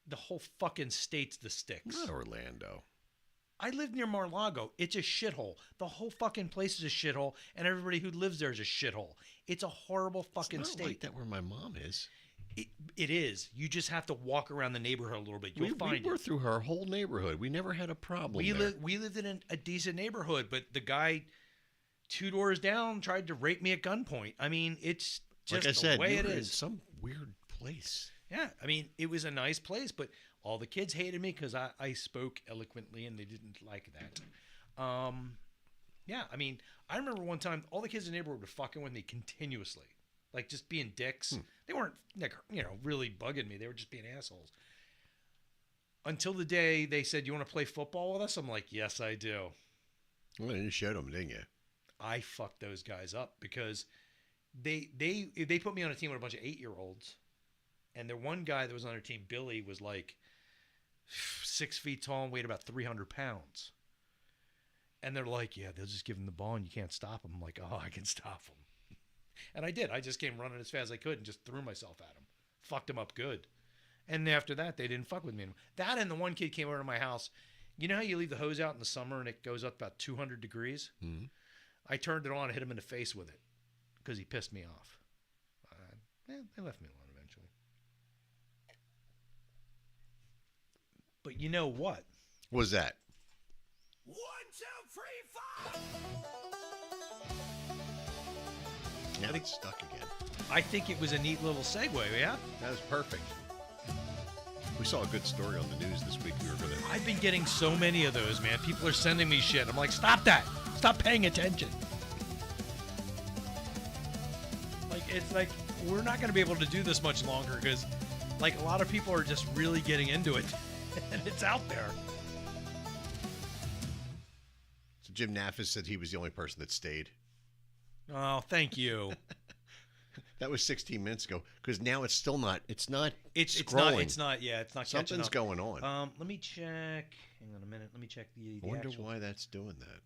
The whole fucking state's the sticks. Not Orlando. I live near Mar-a-Lago. It's a shithole. The whole fucking place is a shithole, and everybody who lives there is a shithole. It's a horrible fucking It's not state. like that where my mom is. It is. You just have to walk around the neighborhood a little bit. You'll find we were it. through her whole neighborhood. We never had a problem We there. lived in a decent neighborhood, but the guy 2 doors down tried to rape me at gunpoint. I mean, it's just like I said, the way you it were in is. some weird place. Yeah, I mean, it was a nice place, but all the kids hated me because I spoke eloquently, and they didn't like that. Yeah, I mean, I remember one time all the kids in the neighborhood were fucking with me continuously, like just being dicks. They weren't, really bugging me. They were just being assholes. Until the day they said, "You want to play football with us?" I'm like, "Yes, I do." Well, you showed them, didn't you? I fucked those guys up because they put me on a team with a bunch of 8-year-olds, and the one guy that was on their team, Billy, was like 6 feet tall and weighed about 300 pounds. And they're like, "Yeah, they'll just give him the ball and you can't stop him." I'm like, "Oh, I can stop him." And I did. I just came running as fast as I could and just threw myself at him. Fucked him up good. And after that, they didn't fuck with me anymore. That and the one kid came over to my house. You know how you leave the hose out in the summer and it goes up about 200 degrees? Mm-hmm. I turned it on and hit him in the face with it because he pissed me off. They left me alone eventually. But you know what? What was that? 1, 2, 3, 4. Yeah, it's stuck again. I think it was a neat little segue, yeah? That was perfect. We saw a good story on the news this week. We were going to. I've been getting so many of those, man. People are sending me shit. I'm like, stop that. Stop paying attention. It's like, we're not going to be able to do this much longer because, a lot of people are just really getting into it. And it's out there. So Jim Naffis said he was the only person that stayed. Oh, thank you. That was 16 minutes ago. Because now it's still not. It's not. It's scrolling. not. Yeah, it's not. Something's going on. Let me check. Hang on a minute. Let me check the. I wonder actual... why that's doing that.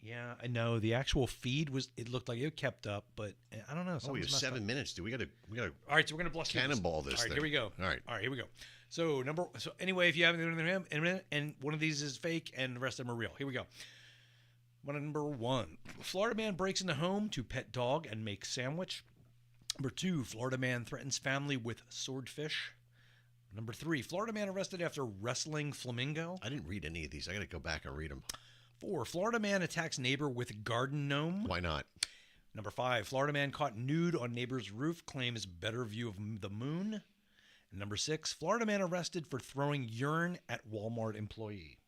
Yeah, I know the actual feed it looked like it kept up, but I don't know. Oh, we have 7 minutes. We gotta. All right, so we're gonna bless cannonball this. All right, thing. here we go. All right, here we go. So anyway, if you haven't and one of these is fake and the rest of them are real. Here we go. Number 1, Florida man breaks into home to pet dog and make sandwich. Number 2, Florida man threatens family with swordfish. Number 3, Florida man arrested after wrestling flamingo. I didn't read any of these. I got to go back and read them. 4, Florida man attacks neighbor with garden gnome. Why not? Number 5, Florida man caught nude on neighbor's roof, claims better view of the moon. And number 6, Florida man arrested for throwing urine at Walmart employee.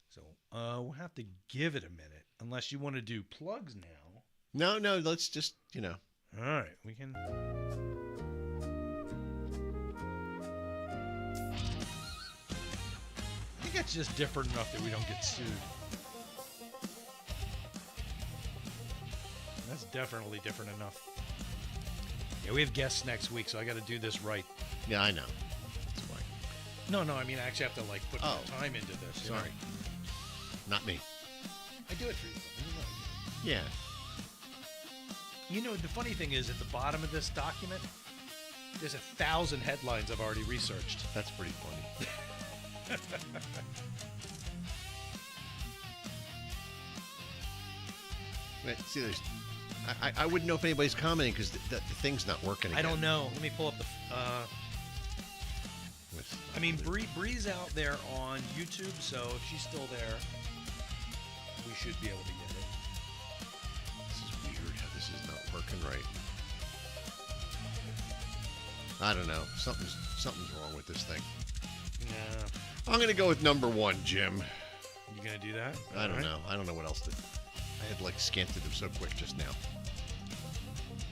So we'll have to give it a minute, unless you want to do plugs now. No, let's just, All right, we can. I think it's just different enough that we don't get sued. That's definitely different enough. Yeah, we have guests next week, so I got to do this right. Yeah, I know. That's why. No, I mean, I actually have to, put Oh. time into this. you Sorry. know? Not me. I do it for you. Yeah. You know, the funny thing is, at the bottom of this document, there's 1,000 headlines I've already researched. That's pretty funny. Wait, see, I wouldn't know if anybody's commenting because the thing's not working again. I don't know. Let me pull up the. I mean, Bree's out there on YouTube, so if she's still there, we should be able to get it. This is weird how this is not working right. I don't know. Something's wrong with this thing. Yeah. I'm gonna go with number 1, Jim. You gonna do that? I don't know. I don't know what else to. I had scanned through them so quick just now.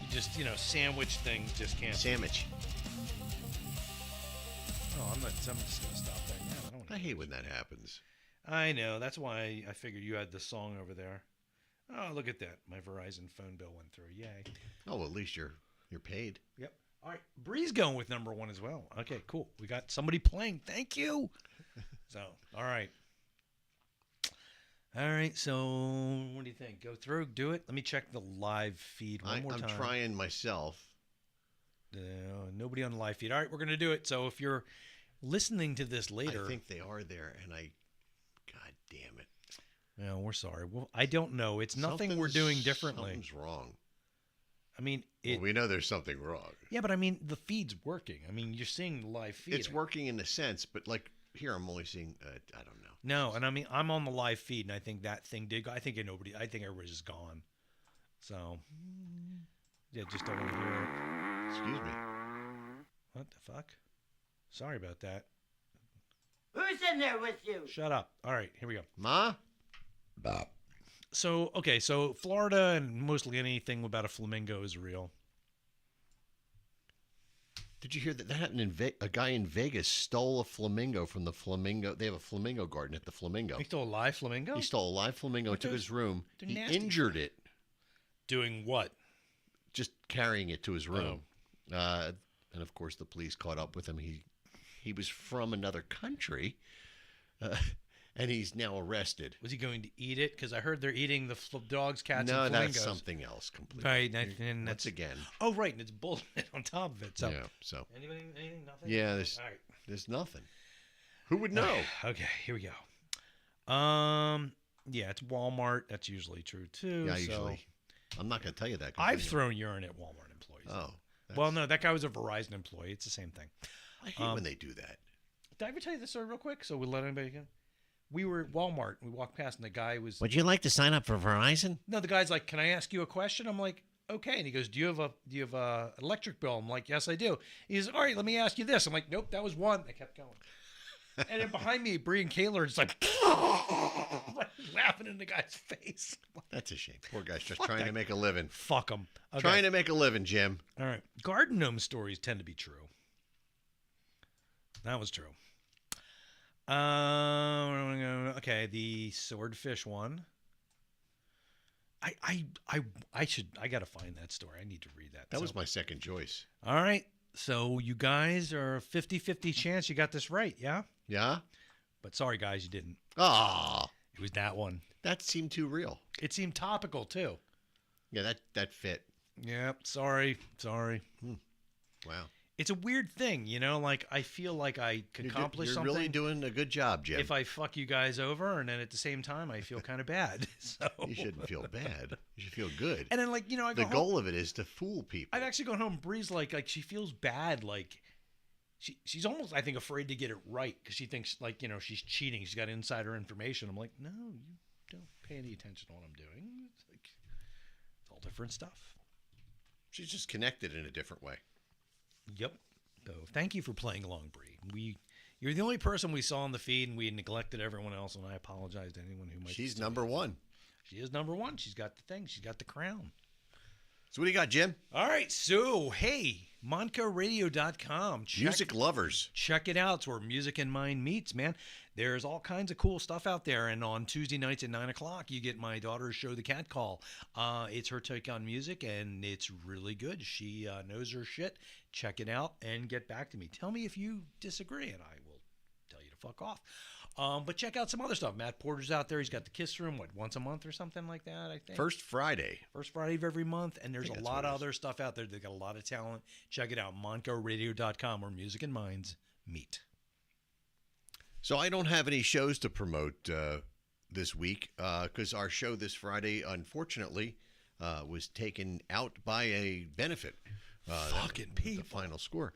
You just, sandwich things just can't. Sandwich. Oh, I'm just gonna stop that now. I hate when that happens. I know. That's why I figured you had the song over there. Oh, look at that. My Verizon phone bill went through. Yay. Oh, well, at least you're paid. Yep. All right. Bree's going with number 1 as well. Okay, cool. We got somebody playing. Thank you. So, all right. All right. So, what do you think? Go through, do it. Let me check the live feed one more time. I'm trying myself. Nobody on the live feed. All right, we're going to do it. So, if you're listening to this later. I think they are there, and God damn it. No, we're sorry. Well, I don't know. It's nothing we're doing differently. Something's wrong. I mean, we know there's something wrong. Yeah, but I mean, the feed's working. I mean, you're seeing the live feed. It's working in a sense, but here I'm only seeing, I don't know. No, and I mean, I'm on the live feed, and I think that thing did go. I think everybody's just gone. So, yeah, just don't want to hear it. Excuse me. What the fuck? Sorry about that. Who's in there with you? Shut up. All right, here we go. Ma? Bob. So, okay, so Florida and mostly anything about a flamingo is real. Did you hear that happened in a guy in Vegas stole a flamingo from the flamingo? They have a flamingo garden at the Flamingo. He stole a live flamingo? He stole a live flamingo and took his room. He nasty. injured it. Doing what? Just carrying it to his room. And, of course, the police caught up with him. He was from another country. And he's now arrested. Was he going to eat it? Because I heard they're eating the dogs, cats, no, and flamingos. that's something else completely. Right, and once again. Oh, right, and it's bullshit on top of it. So, yeah, so. Anything, nothing? Yeah, All right. There's nothing. Who would know? Okay, here we go. Yeah, it's Walmart. That's usually true, too. Yeah, so. usually. I'm not going to tell you that. I've thrown urine at Walmart employees. Oh. Well, no, that guy was a Verizon employee. It's the same thing. I hate when they do that. Did I ever tell you this story real quick so we'll let anybody go? We were at Walmart. We walked past, and the guy was... Would you like to sign up for Verizon? No, the guy's like, can I ask you a question? I'm like, okay. And he goes, do you have a electric bill? I'm like, yes, I do. He's all right, let me ask you this. I'm like, nope, that was one. I kept going. And then behind me, Bree and Kayla are just like laughing in the guy's face. That's a shame. Poor guy's just trying to make a living. Fuck him. Okay. Trying to make a living, Jim. All right. Garden gnome stories tend to be true. That was true. Okay, the swordfish one. I gotta find that story. I need to read that. That was my second choice. All right. So you guys are 50-50 chance you got this right, yeah? Yeah? But sorry guys, you didn't. Ah. It was that one. That seemed too real. It seemed topical too. Yeah, that fit. Yep. Sorry. Wow. it's a weird thing, you know. Like I feel like I could accomplish You're something. really doing a good job, Jim. If I fuck you guys over, and then at the same time I feel kind of bad. So You shouldn't feel bad. You should feel good. And then like you know, I go the home, goal of it is to fool people. I've actually gone home. Bree's like she feels bad, like she's almost I think afraid to get it right because she thinks like you know she's cheating. She's got insider information. I'm like, no, you don't pay any attention to what I'm doing. It's like it's all different stuff. She's just connected in a different way. Yep. So thank you for playing along, Bree. You're the only person we saw on the feed, and we neglected everyone else. And I apologize to anyone who might. She's number one. She is number one. She's got the thing. She's got the crown. So what do you got, Jim? All right. So hey, MoncoRadio.com. Music lovers. Check it out. It's where music and mind meets, man. There's all kinds of cool stuff out there. And on Tuesday nights at 9 o'clock, you get my daughter's show, The Cat Call. It's her take on music, and it's really good. She knows her shit. Check it out and get back to me. Tell me if you disagree, and I will tell you to fuck off. But check out some other stuff. Matt Porter's out there. He's got the Kiss Room, once a month or something like that, I think. First Friday of every month. And there's a lot of what it other stuff out there. They've got a lot of talent. Check it out, MoncoRadio.com, where music and minds meet. So I don't have any shows to promote this week because our show this Friday, unfortunately, was taken out by a benefit. Fucking people. The final score.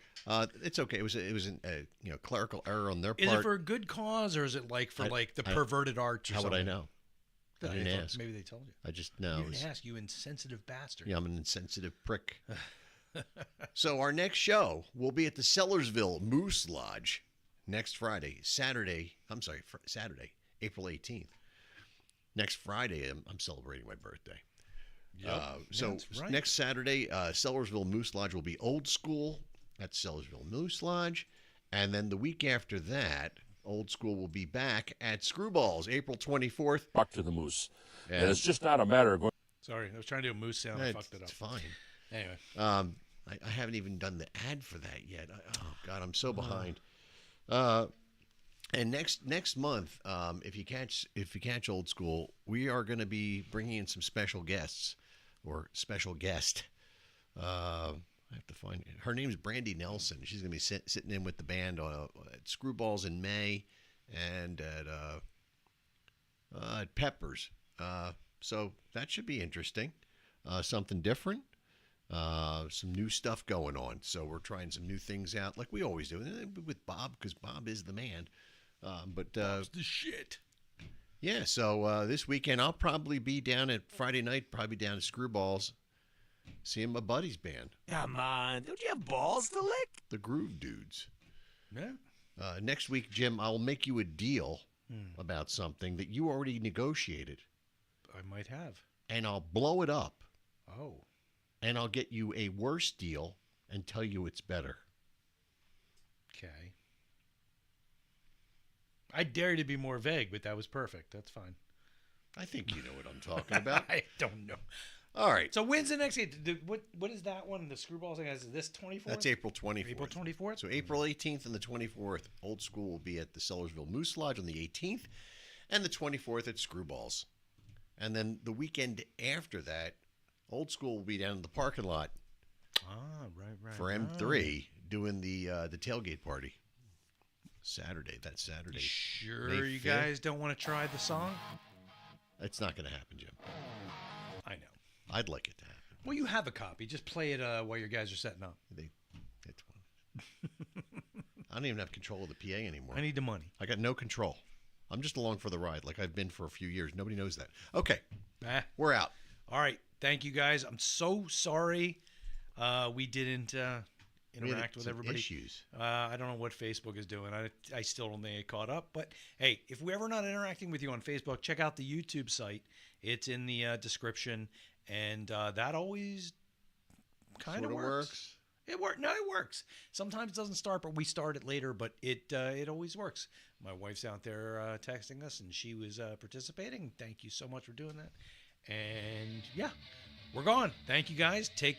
It's okay. It was a clerical error on their part. Is it for a good cause, or is it like for the perverted arts? Or how something? would I know? I didn't ask. Maybe they told you. I just know. You didn't ask, you insensitive bastard. Yeah, I'm an insensitive prick. So our next show will be at the Sellersville Moose Lodge next Saturday, April 18th. Next Friday, I'm celebrating my birthday. Yep. Right. Next Saturday, Sellersville Moose Lodge will be Old School at Sellersville Moose Lodge. And then the week after that, Old School will be back at Screwballs, April 24th. Back to the Moose. And it's just not a matter of going. Sorry, I was trying to do a moose sound. I fucked it up. It's fine. Anyway. I haven't even done the ad for that yet. Oh, God, I'm so behind. And next month, if you catch Old School, we are going to be bringing in some special guests or special guest. I have to find her name's Brandy Nelson. She's going to be sitting in with the band at Screwballs in May and at Peppers. So that should be interesting. Something different. Some new stuff going on. So we're trying some new things out like we always do with Bob because Bob is the man. Bob's the shit. Yeah, so this weekend I'll probably be down at Friday night, probably down at Screwballs, seeing my buddy's band. Come on, don't you have balls to lick? The Groove Dudes. Yeah. Next week, Jim, I'll make you a deal about something that you already negotiated. I might have. And I'll blow it up. Oh. And I'll get you a worse deal and tell you it's better. Okay. I dare you to be more vague, but that was perfect. That's fine. I think you know what I'm talking about. I don't know. All right. So when's the next game? What is that one? The Screwballs thing? Is this 24th? That's April 24th. April 24th? So April 18th and the 24th, Old School will be at the Sellersville Moose Lodge on the 18th and the 24th at Screwballs. And then the weekend after that, Old School will be down in the parking lot. Right. For M3 doing the tailgate party. Saturday. Sure May you 5th. guys don't want to try the song? It's not going to happen, Jim. I know. I'd like it to happen. Well, you have a copy. Just play it while your guys are setting up. I don't even have control of the PA anymore. I need the money. I got no control. I'm just along for the ride like I've been for a few years. Nobody knows that. Okay. We're out. All right. Thank you, guys. I'm so sorry we didn't interact with everybody. Issues. I don't know what Facebook is doing. I still don't think it caught up. But, hey, if we're ever not interacting with you on Facebook, check out the YouTube site. It's in the description. And that always kind of works. It works. No, it works. Sometimes it doesn't start, but we start it later. But it always works. My wife's out there texting us, and she was participating. Thank you so much for doing that. And, yeah, we're gone. Thank you, guys. Take